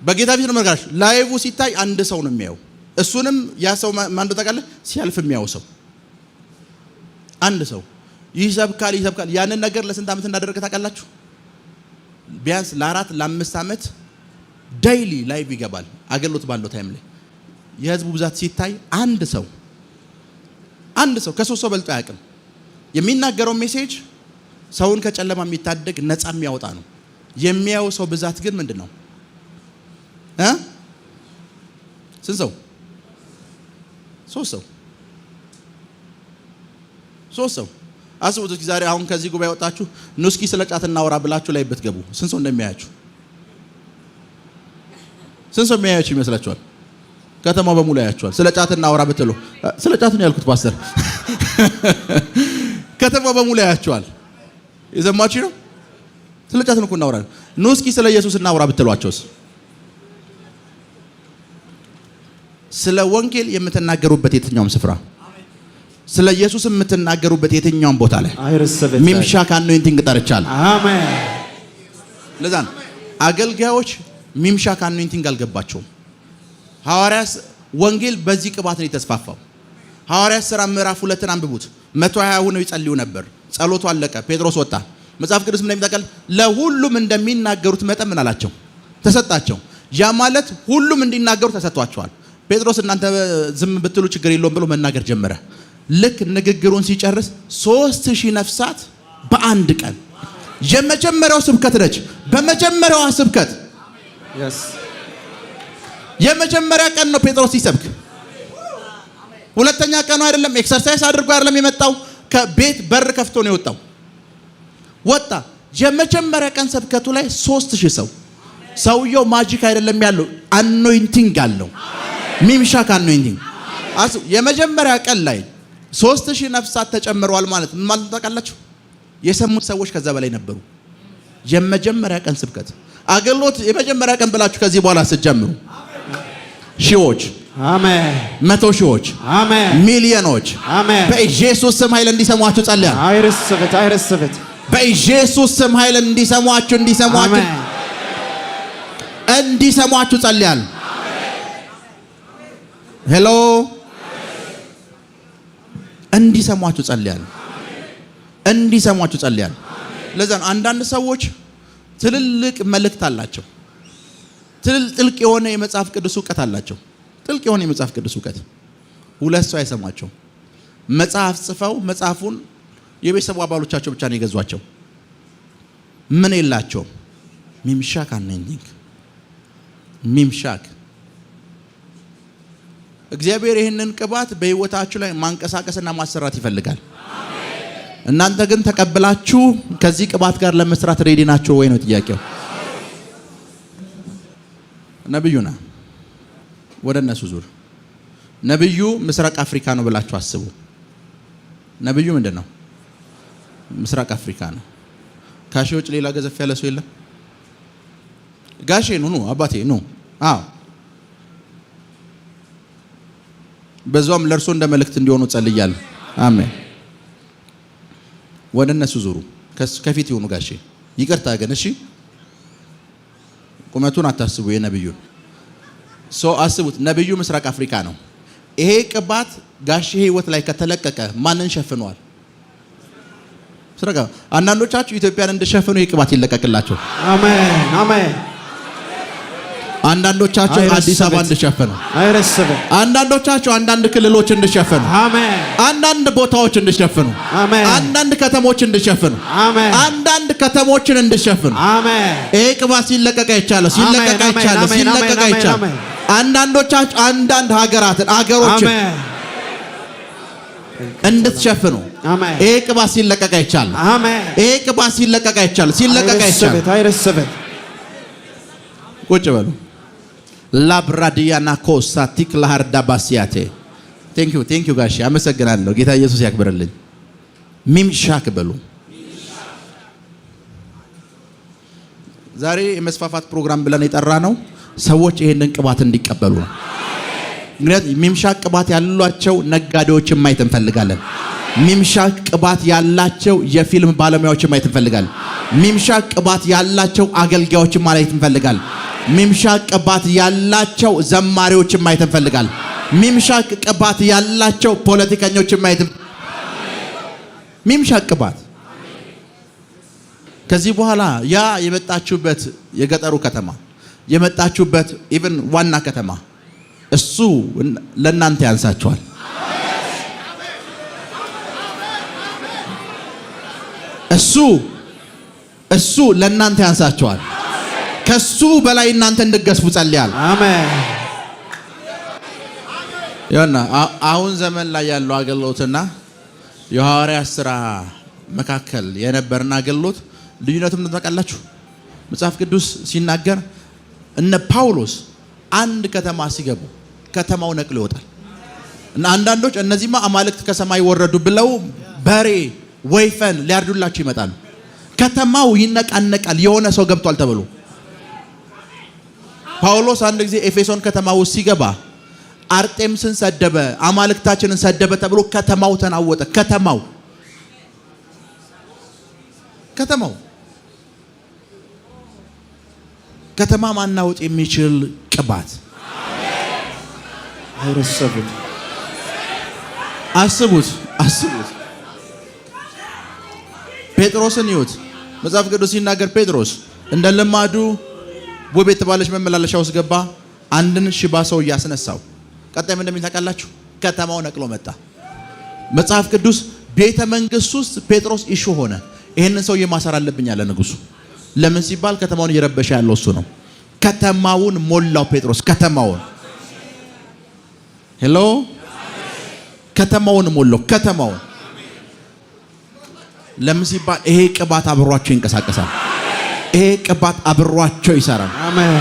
በጌታ ፊት ነው መርጋሽ። ላይቭ ሲታይ አንድ ሰው ነው የሚያየው። እሱንም ያ ሰው ማን እንደታውቃለህ? ሲያልፍ የሚያየው ሰው አንድ ሰው ይሰብካል። ያንን ነገር ለስንት ዓመት እንዳደረገ ታውቃላችሁ? ቢያንስ ለ4 ለ5 ዓመት ዴይሊ ላይቭ ይገባል። አገልግሎት ባለው ታይም ላይ የህዝቡ ብዛት ሲታይ አንድ ሰው ከ3 ሰው በልጦ አያውቅም። የሚናገረው ሜሴጅ ሰውን ከጨለማ የሚታደግ ነፃ የሚያወጣ ነው። የሚያየው ሰው ብዛት ግን ምንድነው? ስንት ሰው? 3 ሰው አስቡት እስኪ ዛሬ አሁን ከዚህ ጉባኤ ወጣችሁ ኑ እስኪ ስለ ጫት እናውራ ብላችሁ ላይ ብትገቡ ስንት ሰው እንደሚያያችሁ? ስንት ሰው የሚያያችሁ ይመስላችኋል? ከተማው በሙሉ ያያችኋል። ስለ ጫት እናውራ ብትሉ ስለ ጫት ነው ያልኩት ፓስተር። ከተማው በሙሉ ያያችኋል። የሰማችሁ ነው? ስለ ጫት ነው እኮ እናውራ። ኑ እስኪ ስለ ኢየሱስ እናውራ ብትሏቸውስ? ስለ ወንጌል የምትናገሩበት የትኛውም ስፍራ ስለ ኢየሱስ የምትናገሩበት የትኛውም ቦታ ላይ ሚምሻክ አኖይንቲንግ ጠርቻለሁ። አሜን። ለዛ ነው አገልጋዮች ሚምሻክ አኖይንቲንግ አልገባቸውም። ሐዋርያት ወንጌል በዚህ ቅባት ነው የተስፋፋው። ሐዋርያት ሥራ ምዕራፍ 2ን አንብቡት። 120 ሆነው ይጸልዩ ነበር። ጸሎቱ አለቀ። ጴጥሮስ ወጣ። መጽሐፍ ቅዱስ ምን እንደሚጠቀል ለሁሉም እንደሚናገሩት መጠን ምን አላቸው? ተሰጣቸው። ያ ማለት ሁሉም እንዲናገሩ ተሰጥቷቸዋል። ጴጥሮስ እናንተ ዝም ብትሉ ችግር የለውም ብሎ መናገር ጀመረ። ልክ ንግግሩን ሲጨርስ 3000 ነፍሳት በአንድ ቀን። የመጀመሪያው ስብከት ነች። በመጀመሪያዋ ስብከት የመጀመሪያ ቀን ነው ጴጥሮስ ሲሰብክ። ሁለተኛ ቀኑ አይደለም። ኤክሰርሳይዝ አድርጎ አይደለም የመጣው። ከቤት በር ከፍቶ ነው የወጣው። ወጣ። የመጀመሪያ ቀን ስብከቱ ላይ 3000 ሰው። ሰውየው ማጂክ አይደለም ያለው፣ አኖይንቲንግ አለው። ሚምሻክ አኖይንቲንግ። የመጀመሪያ ቀን ላይ 3000 ነፍሳት ተጨምረዋል ማለት ምን ማለት ታውቃላችሁ? የሰሙት ሰዎች ከዛ በላይ ነበሩ። የመጀመሪያ ቀን ስብከት አገልግሎት የመጀመሪያ ቀን ብላችሁ ከዚህ በኋላ ስትጀምሩ ሺዎች፣ አሜን፣ 100 ሺዎች፣ አሜን፣ ሚሊዮኖች፣ አሜን፣ በኢየሱስ ስም ኃይል እንዲሰሟችሁ ጸልያለሁ። አይረስበት በኢየሱስ ስም ኃይል እንዲሰሟችሁ ጸልያለሁ። ሄሎ እንዲሰሟችሁ ጸልያለሁ። ለዛ አንዳንድ ሰዎች ትልልቅ መልእክት አላቸው። ጥልቅ የሆነ የመጽሐፍ ቅዱስ ዕውቀት አላቸው። ጥልቅ የሆነ የመጽሐፍ ቅዱስ ዕውቀት ሁለት ሰው አይሰማቸው። መጽሐፍ ጽፈው መጽሐፉን የቤተሰቡ አባሎቻቸው ብቻ ነው የገዟቸው። ምን የላቸው? ሚምሻክ አኖይንቲንግ። ሚምሻክ እግዚአብሔር ይህንን ቅባት በህይወታችሁ ላይ ማንቀሳቀስና ማሰራት ይፈልጋል። እናንተ ግን ተቀብላችሁ ከዚህ ቅባት ጋር ለመስራት ሬዲ ናችሁ ወይ ነው ጥያቄው። ነብዩና ወደ እነሱ ዙር። ነብዩ ምስራቅ አፍሪካ ነው ብላችሁ አስቡ። ነብዩ ምንድነው? ምስራቅ አፍሪካ ነው። ካሼ ውጭ ሌላ ገዘፍ ያለ ሰው የለም። ጋሼ ኑ አባቴ ኑ። አዎ በዛውም ለእርሶ እንደ መልእክት እንዲሆኑ ጸልያለሁ። አሜን። ወደ እነሱ ዙሩ። ከፊት ይሁኑ ጋሼ። ይቅርታ ግን እሺ፣ ቁመቱን አታስቡ። የነብዩን ሰው አስቡት። ነብዩ ምስራቅ አፍሪካ ነው። ይሄ ቅባት ጋሼ ህይወት ላይ ከተለቀቀ ማንን ሸፍኗል? አንዳንዶቻችሁ ኢትዮጵያን እንደሸፈኑ ይሄ ቅባት ይለቀቅላችሁ። አሜን አሜን። አንዳንዶቻችሁ አዲስ አበባ እንደሸፈኑ፣ አንዳንዶቻችሁ አንዳንድ ክልሎች እንደሸፈኑ፣ አንዳንድ ቦታዎች እንደሸፈኑ፣ አንዳንድ ከተሞች እንደሸፈኑ፣ አንዳንድ ከተሞችን እንደሸፈኑ ይሄ ቅባት ሲለቀቅ አይቻለሁ። አንዳንዶቻችሁ አንዳንድ አገሮችን እንድትሸፍኑ ይሄ ቅባት ሲለቀቅ አይቻለሁ። ይሄ ቅባት ሲለቀቅ አይቻለሁ። ቁጭ በሉ። ላብራዲያና ኮሳ ቲክላሃርዳ ባሲያቴ ቴንክ ዩ ጋሼ፣ አመሰግናለሁ። ጌታ ኢየሱስ ያክብርልኝ። ሚምሻክ በሉ። ዛሬ የመስፋፋት ፕሮግራም ብለን የጠራ ነው ሰዎች ይሄንን ቅባት እንዲቀበሉ ነው። ምክንያቱም ሚምሻክ ቅባት ያላቸው ነጋዴዎችን ማየት እንፈልጋለን። ሚምሻክ ቅባት ያላቸው የፊልም ባለሙያዎችን ማየት እንፈልጋለን። ሚምሻክ ቅባት ያላቸው አገልጋዮችን ማየት እንፈልጋለን። ሚምሻክ ቅባት ያላቸው ዘማሪዎችን ማየት እንፈልጋለን። ሚምሻክ ቅባት ያላቸው ፖለቲከኞችን ማየት ሚምሻክ ቅባት ከዚህ በኋላ ያ የመጣችሁበት የገጠሩ ከተማ የመጣችሁበት ኢቭን ዋና ከተማ እሱ ለእናንተ ያንሳችኋል። እሱ ለእናንተ ያንሳችኋል። ከሱ በላይ እናንተ እንድትገዝፉ ጸልያለሁ። አሜን። አሁን ዘመን ላይ ያለው አገልግሎትና የሐዋርያት ሥራ መካከል የነበረና አገልግሎት ልዩነቱን ታውቃላችሁ? መጽሐፍ ቅዱስ ሲናገር እነ ጳውሎስ አንድ ከተማ ሲገቡ ከተማው ነቅሎ ይወጣል። እና አንዳንዶች እነዚህማ አማልክት ከሰማይ ወረዱ ብለው በሬ ወይፈን ሊያርዱላችሁ ይመጣሉ። ከተማው ይነቃነቃል የሆነ ሰው ገብቷል ተብሎ። ጳውሎስ አንድ ጊዜ ኤፌሶን ከተማ ውስጥ ሲገባ አርጤምስን ሰደበ፣ አማልክታችንን ሰደበ ተብሎ ከተማው ተናወጠ። ከተማ ማናወጥ የሚችል ቅባት አይረሰቡት። አስቡት። ጴጥሮስን ይዩት። መጽሐፍ ቅዱስ ሲናገር ጴጥሮስ እንደ ልማዱ ውብ የተባለች መመላለሻ ውስጥ ገባ፣ አንድን ሽባ ሰው እያስነሳው። ቀጣይ ምን እንደሚል ታውቃላችሁ? ከተማው ነቅሎ መጣ። መጽሐፍ ቅዱስ ቤተ መንግስት ውስጥ ጴጥሮስ ኢሹ ሆነ። ይሄንን ሰው ማሰር አለብኝ አለ ንጉሱ። ለምን ሲባል ከተማውን እየረበሸ ያለው እሱ ነው። ከተማውን ሞላው ጴጥሮስ። ሄሎ፣ ከተማውን ሞላው። ለምን ሲባል ይሄ ቅባት አብሯቸው ይንቀሳቀሳል። ይሄ ቅባት አብሯቸው ይሰራል። አሜን።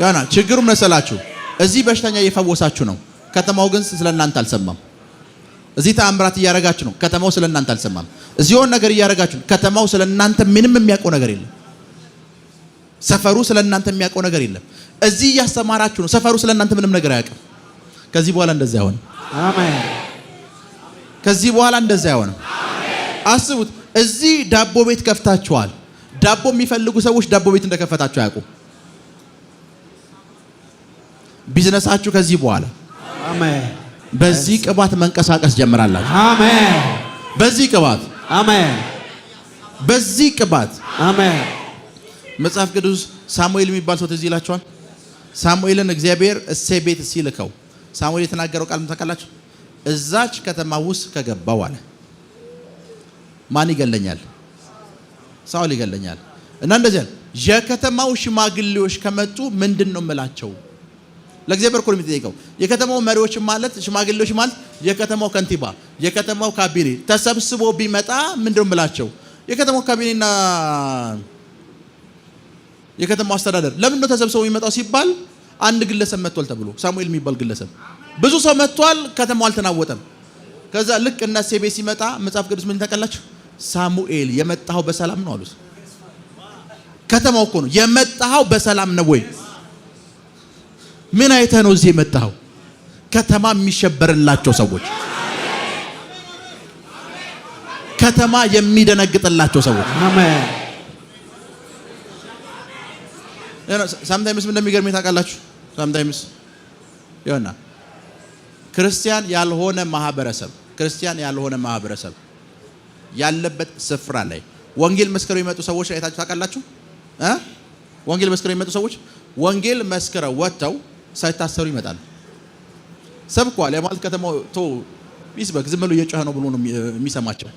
ያና ችግሩ መሰላችሁ፣ እዚህ በሽተኛ እየፈወሳችሁ ነው፣ ከተማው ግን ስለናንተ አልሰማም። እዚህ ተአምራት እያረጋችሁ ነው፣ ከተማው ስለናንተ አልሰማም። እዚህ የሆነ ነገር እያረጋችሁ ነው፣ ከተማው ስለናንተ ምንም የሚያውቀው ነገር የለም። ሰፈሩ ስለናንተ የሚያውቀው ነገር የለም። እዚህ እያስተማራችሁ ነው፣ ሰፈሩ ስለናንተ ምንም ነገር አያውቅም። ከዚህ በኋላ እንደዛ አይሆንም። አሜን። ከዚህ በኋላ እንደዛ አይሆንም። አስቡት፣ እዚህ ዳቦ ቤት ከፍታችኋል። ዳቦ የሚፈልጉ ሰዎች ዳቦ ቤት እንደከፈታችሁ አያውቁም። ቢዝነሳችሁ ከዚህ በኋላ አሜን በዚህ ቅባት መንቀሳቀስ ጀምራላችሁ። አሜን። በዚህ ቅባት አሜን። በዚህ ቅባት አሜን። መጽሐፍ ቅዱስ ሳሙኤል የሚባል ሰው ትዝ ይላችኋል? ሳሙኤልን እግዚአብሔር እሴይ ቤት ሲልከው ሳሙኤል የተናገረው ቃል ታውቃላችሁ? እዛች ከተማ ውስጥ ከገባው አለ ማን ይገለኛል? ሳውል ይገለኛል። እና እንደዚህ የከተማው ሽማግሌዎች ከመጡ ምንድነው የምላቸው? ለእግዚአብሔር እኮ ነው የሚጠይቀው። የከተማው መሪዎች ማለት ሽማግሌዎች ማለት የከተማው ከንቲባ፣ የከተማው ካቢኔ ተሰብስቦ ቢመጣ ምንድነው የምላቸው? የከተማው ካቢኔና የከተማው አስተዳደር ለምን ነው ተሰብስቦ የሚመጣው ሲባል አንድ ግለሰብ መጥቷል ተብሎ ሳሙኤል የሚባል ግለሰብ ብዙ ሰው መጥቷል፣ ከተማው አልተናወጠም። ከዛ ልክ እና እሴይ ቤት ሲመጣ መጽሐፍ ቅዱስ ምን ታውቃላችሁ? ሳሙኤል የመጣው በሰላም ነው አሉት። ከተማው እኮ ነው የመጣው በሰላም ነው ወይ? ምን አይተህ ነው እዚህ የመጣው? ከተማ የሚሸበርላቸው ሰዎች፣ ከተማ የሚደነግጥላቸው ሰዎች። አሜን። ሳምታይምስ ምን እንደሚገርም ታውቃላችሁ? ሳምታይምስ ይሆና ክርስቲያን ያልሆነ ማህበረሰብ ያለበት ስፍራ ላይ ወንጌል መስክረው የመጡ ሰዎች አይታችሁ ታውቃላችሁ? ወንጌል መስክረው የመጡ ሰዎች ወንጌል መስክረው ወጥተው ሳይታሰሩ ይመጣሉ። ሰብኳል የማለት ከተማው ይስበክ ዝም ብሎ እየጮኸ ነው ብሎ ነው የሚሰማቸው።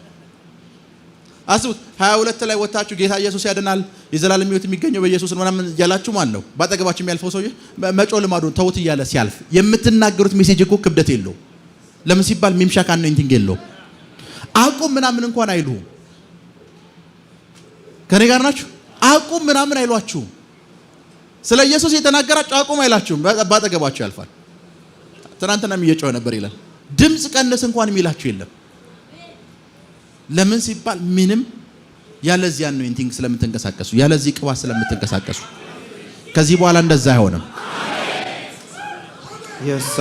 አስቡት 22 ላይ ወጣችሁ ጌታ ኢየሱስ ያድናል፣ የዘላለም ሕይወት የሚገኘው በኢየሱስ ነው ምናምን ያላችሁ ማለት ነው። ባጠገባችሁ የሚያልፈው ሰውዬ መጮህ ልማዱን ተውት እያለ ሲያልፍ የምትናገሩት ሜሴጅ እኮ ክብደት የለው። ለምን ሲባል ሚምሻክ አኖይንቲንግ የለው። አቁም ምናምን እንኳን አይሉም። ከኔ ጋር ናችሁ? አቁም ምናምን አይሏችሁ። ስለ ኢየሱስ የተናገራችሁ አቁም አይላችሁም። ባጠገባችሁ ያልፋል። ትናንትናም እየጮኸ ነበር ይላል። ድምጽ ቀንስ እንኳን የሚላችሁ የለም። ለምን ሲባል ምንም ያለዚህ አኖይንቲንግ ስለምትንቀሳቀሱ፣ ያለዚህ ቅባት ስለምትንቀሳቀሱ። ከዚህ በኋላ እንደዛ አይሆንም።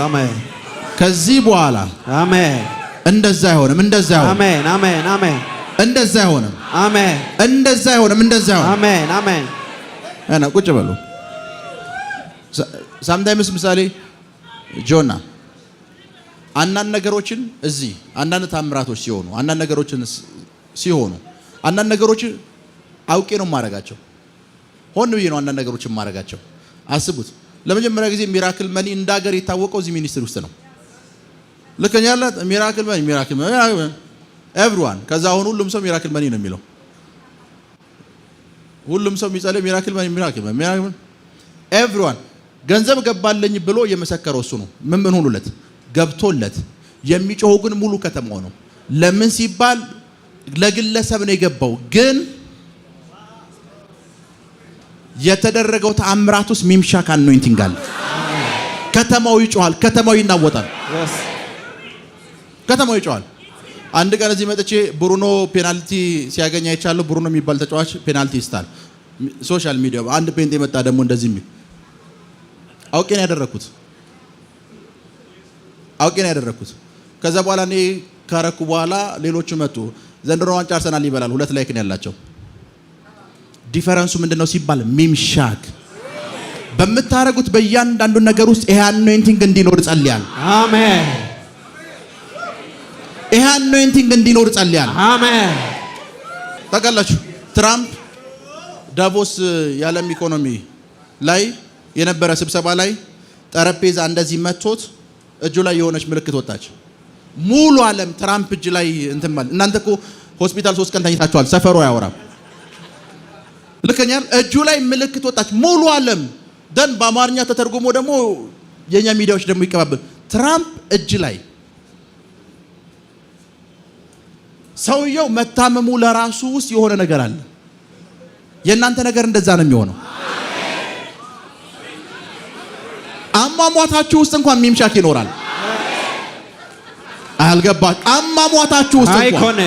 አሜን። ከዚህ በኋላ አሜን እንደዛ አይሆንም። እንደዛ አይሆንም። አሜን አሜን አሜን። እንደዛ አይሆንም። አሜን። እንደዛ አይሆንም። እንደዛ አይሆንም። አሜን አሜን። እና ቁጭ በሉ። ሳምታይምስ ምሳሌ ጆና አንዳንድ ነገሮችን እዚህ አንዳንድ ታምራቶች ሲሆኑ አንዳንድ ነገሮችን ሲሆኑ አንዳንድ ነገሮች አውቄ ነው ማረጋቸው። ሆን ብዬ ነው አንዳንድ ነገሮችን ማረጋቸው። አስቡት፣ ለመጀመሪያ ጊዜ ሚራክል መኒ እንደ ሀገር የታወቀው እዚህ ሚኒስትሪ ውስጥ ነው። ልከኛ ያለ ሚራክል መኒ ኤቭሪዋን። ከዛ አሁን ሁሉም ሰው ሚራክል መኒ ነው የሚለው። ሁሉም ሰው የሚጸልይ ሚራክል መኒ ኤቭሪዋን። ገንዘብ ገባለኝ ብሎ የመሰከረው እሱ ነው። ምን ሆኖለት ገብቶለት የሚጮኸው ግን ሙሉ ከተማው ነው። ለምን ሲባል ለግለሰብ ነው የገባው። ግን የተደረገው ተአምራት ውስጥ ሚምሻክ አኖይንቲንግ አለ። ከተማው ይጮሃል፣ ከተማው ይናወጣል፣ ከተማው ይጮሃል። አንድ ቀን እዚህ መጥቼ ብሩኖ ፔናልቲ ሲያገኝ አይቻለሁ። ብሩኖ የሚባል ተጫዋች ፔናልቲ ይስታል። ሶሻል ሚዲያ አንድ ፔንት የመጣ ደግሞ እንደዚህ የሚል አውቄ ነው ያደረኩት። ከዛ በኋላ እኔ ካረኩ በኋላ ሌሎቹ መጡ። ዘንድሮ ዋንጫ አርሰናል ይበላል። 2 ላይክ ነው ያላቸው። ዲፈረንሱ ምንድነው ሲባል ሚምሻክ በምታረጉት በእያንዳንዱ ነገር ውስጥ ይሄ አኖይንቲንግ እንዲኖር ጸልያል። አሜን። ይሄ አኖይንቲንግ እንዲኖር ጸልያል። አሜን። ታውቃላችሁ ትራምፕ ዳቮስ የዓለም ኢኮኖሚ ላይ የነበረ ስብሰባ ላይ ጠረጴዛ እንደዚህ መቶት እጁ ላይ የሆነች ምልክት ወጣች። ሙሉ ዓለም ትራምፕ እጅ ላይ እንትን ማለት። እናንተ እኮ ሆስፒታል 3 ቀን ተኝታችኋል። ሰፈሩ አያወራም። ልከኛል። እጁ ላይ ምልክት ወጣች። ሙሉ ዓለም ደን በአማርኛ ተተርጉሞ ደግሞ የኛ ሚዲያዎች ደግሞ ይቀባበል። ትራምፕ እጅ ላይ ሰውየው መታመሙ ለራሱ ውስጥ የሆነ ነገር አለ። የእናንተ ነገር እንደዛ ነው የሚሆነው። አሟሟታችሁ ውስጥ እንኳን ሚምሻክ ይኖራል። አልገባች? አሟሟታችሁ ውስጥ እንኳን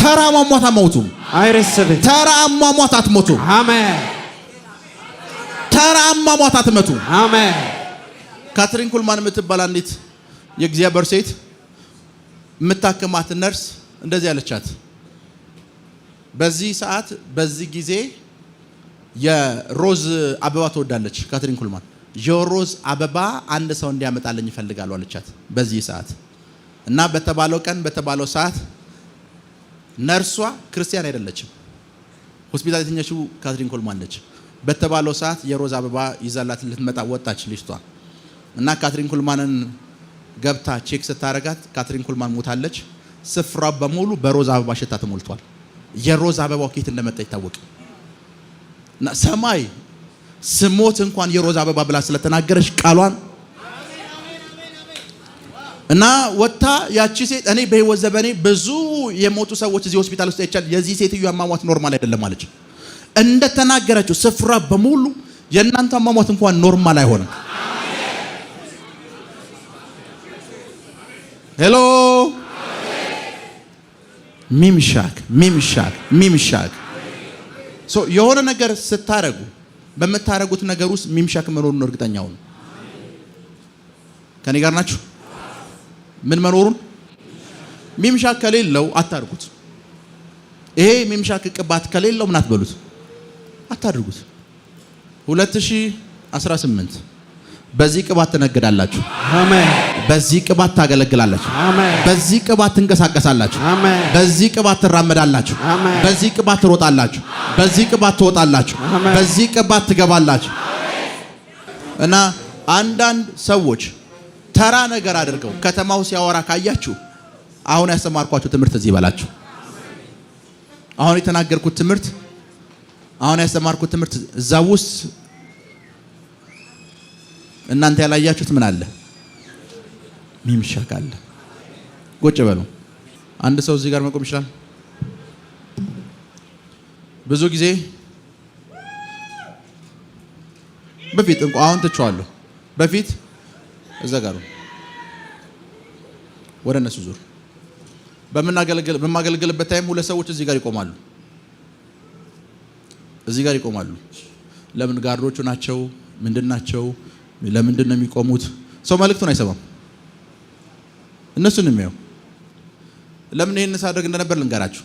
ተራ አሟሟት አትሞቱም። ተራ አሟሟት አትሞቱም። አሜን። ተራ አሟሟት አትሞቱም። አሜን። ካትሪን ኩልማን የምትባል አንዲት የእግዚአብሔር ሴት የምታከማት ነርስ እንደዚህ ያለቻት፣ በዚህ ሰዓት በዚህ ጊዜ የሮዝ አበባ ትወዳለች ካትሪን ኩልማን። የሮዝ አበባ አንድ ሰው እንዲያመጣልኝ ይፈልጋሉ አለቻት በዚህ ሰዓት። እና በተባለው ቀን በተባለው ሰዓት ነርሷ ክርስቲያን አይደለችም። ሆስፒታል የተኛችው ካትሪን ኩልማን ነች። በተባለው ሰዓት የሮዝ አበባ ይዛላት ልትመጣ ወጣች ልጅቷ። እና ካትሪን ኩልማንን ገብታ ቼክ ስታረጋት ካትሪን ኩልማን ሞታለች። ስፍራ በሙሉ በሮዝ አበባ ሽታ ተሞልቷል። የሮዝ አበባው ከየት እንደመጣ ይታወቅ እና ሰማይ ስሞት እንኳን የሮዝ አበባ ብላ ስለተናገረች ቃሏን እና ወጣ ያቺ ሴት እኔ በህይወት ዘመኔ ብዙ የሞቱ ሰዎች እዚህ ሆስፒታል ውስጥ አይቻል። የዚህ ሴትዮ አሟሟት ኖርማል አይደለም አለች። እንደተናገረችው ስፍራ በሙሉ የእናንተ አሟሟት እንኳን ኖርማል አይሆንም። ሄሎ ሚምሻክ የሆነ ነገር ስታረጉ በምታረጉት ነገር ውስጥ ሚምሻክ መኖሩን እርግጠኛ ሁኑ። ከኔ ጋር ናችሁ? ምን መኖሩን? ሚምሻክ ከሌለው አታርጉት። ይሄ ሚምሻክ ቅባት ከሌለው ምን አትበሉት፣ አታድርጉት። 2018 በዚህ ቅባት ትነግዳላችሁ። አሜን። በዚህ ቅባት ታገለግላላችሁ። አሜን። በዚህ ቅባት ትንቀሳቀሳላችሁ። አሜን። በዚህ ቅባት ትራመዳላችሁ። አሜን። በዚህ ቅባት ትሮጣላችሁ። በዚህ ቅባት ትወጣላችሁ። አሜን። በዚህ ቅባት ትገባላችሁ። እና አንዳንድ ሰዎች ተራ ነገር አድርገው ከተማው ሲያወራ ካያችሁ አሁን ያስተማርኳችሁ ትምህርት እዚህ ይበላችሁ። አሁን የተናገርኩት ትምህርት አሁን ያስተማርኩት ትምህርት እዛ ውስጥ እናንተ ያላያችሁት ምን አለ? ሚምሻክ አለ። ቁጭ በሉ። አንድ ሰው እዚህ ጋር መቆም ይችላል። ብዙ ጊዜ በፊት አሁን ትቼዋለሁ። በፊት እዛ ጋር ወደ እነሱ ዙር በማገለግልበት ታይም ሁለት ሰዎች እዚህ ጋር ይቆማሉ። እዚህ ጋር ይቆማሉ። ለምን? ጋርዶቹ ናቸው። ምንድን ናቸው? ለምንድን ነው የሚቆሙት? ሰው መልእክቱን አይሰማም። እነሱን የሚያው ለምን ይሄን ሳደርግ እንደነበር ልንገራችሁ።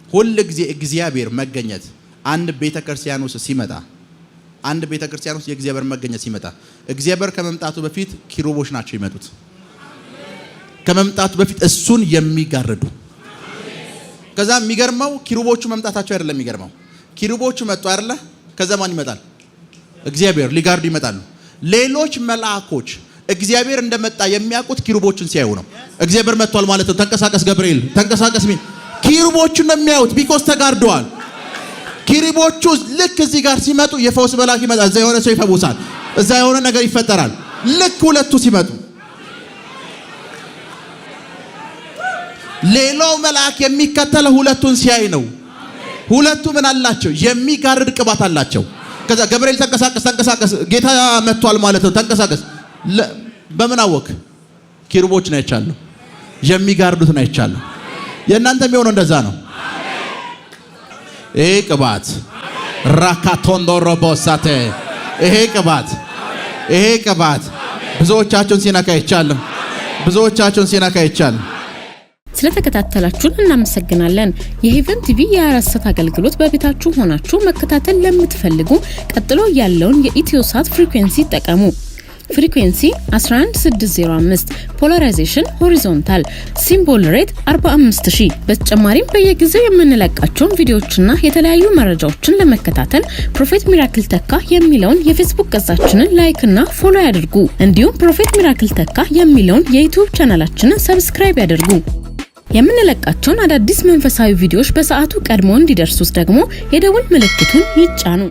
ሁሉ ጊዜ እግዚአብሔር መገኘት አንድ ቤተክርስቲያን ውስጥ ሲመጣ አንድ ቤተክርስቲያን ውስጥ የእግዚአብሔር መገኘት ሲመጣ እግዚአብሔር ከመምጣቱ በፊት ኪሩቦች ናቸው ይመጡት። ከመምጣቱ በፊት እሱን የሚጋርዱ። ከዛ የሚገርመው ኪሩቦቹ መምጣታቸው አይደለም። የሚገርመው ኪሩቦቹ መጡ አይደለ? ከዛ ማን ይመጣል? እግዚአብሔር ሊጋርዱ ይመጣሉ። ሌሎች መልአኮች እግዚአብሔር እንደመጣ የሚያውቁት ኪሩቦችን ሲያዩ ነው። እግዚአብሔር መጥቷል ማለት ነው። ተንቀሳቀስ ገብርኤል ተንቀሳቀስ ሚል ኪሩቦቹን ነው የሚያዩት። ቢኮዝ ተጋርደዋል። ኪሩቦቹ ልክ እዚህ ጋር ሲመጡ የፈውስ መልአክ ይመጣል። እዛ የሆነ ሰው ይፈውሳል። እዛ የሆነ ነገር ይፈጠራል። ልክ ሁለቱ ሲመጡ ሌላው መልአክ የሚከተለው ሁለቱን ሲያይ ነው። ሁለቱ ምን አላቸው? የሚጋርድ ቅባት አላቸው። ከዛ ገብርኤል ተንቀሳቀስ ጌታ መጥቷል ማለት ነው። ተንቀሳቀስ በምን አወቅ? ኪሩቦች ነው አይቻለሁ፣ የሚጋርዱት ነው አይቻለሁ። የእናንተ የሚሆነው እንደዛ ነው። ይሄ ቅባት ራካቶንዶ ሮቦሳቴ ይሄ ቅባት ብዙዎቻችሁን ሲነካ አይቻለሁ፣ ብዙዎቻችሁን ሲነካ አይቻለሁ። ስለተከታተላችሁን እናመሰግናለን። የሄቨን ቲቪ የአራሰት አገልግሎት በቤታችሁ ሆናችሁ መከታተል ለምትፈልጉ ቀጥሎ ያለውን የኢትዮሳት ፍሪኩዌንሲ ተጠቀሙ። ፍሪኩዌንሲ 11605 ፖላራይዜሽን ሆሪዞንታል ሲምቦል ሬት 45000። በተጨማሪም በየጊዜው የምንለቃቸውን ቪዲዮዎችና የተለያዩ መረጃዎችን ለመከታተል ፕሮፌት ሚራክል ተካ የሚለውን የፌስቡክ ገጻችንን ላይክ እና ፎሎ ያድርጉ። እንዲሁም ፕሮፌት ሚራክል ተካ የሚለውን የዩቲዩብ ቻናላችንን ሰብስክራይብ ያድርጉ። የምንለቃቸውን አዳዲስ መንፈሳዊ ቪዲዮዎች በሰዓቱ ቀድሞ እንዲደርሱት ደግሞ የደወል ምልክቱን ይጫኑ።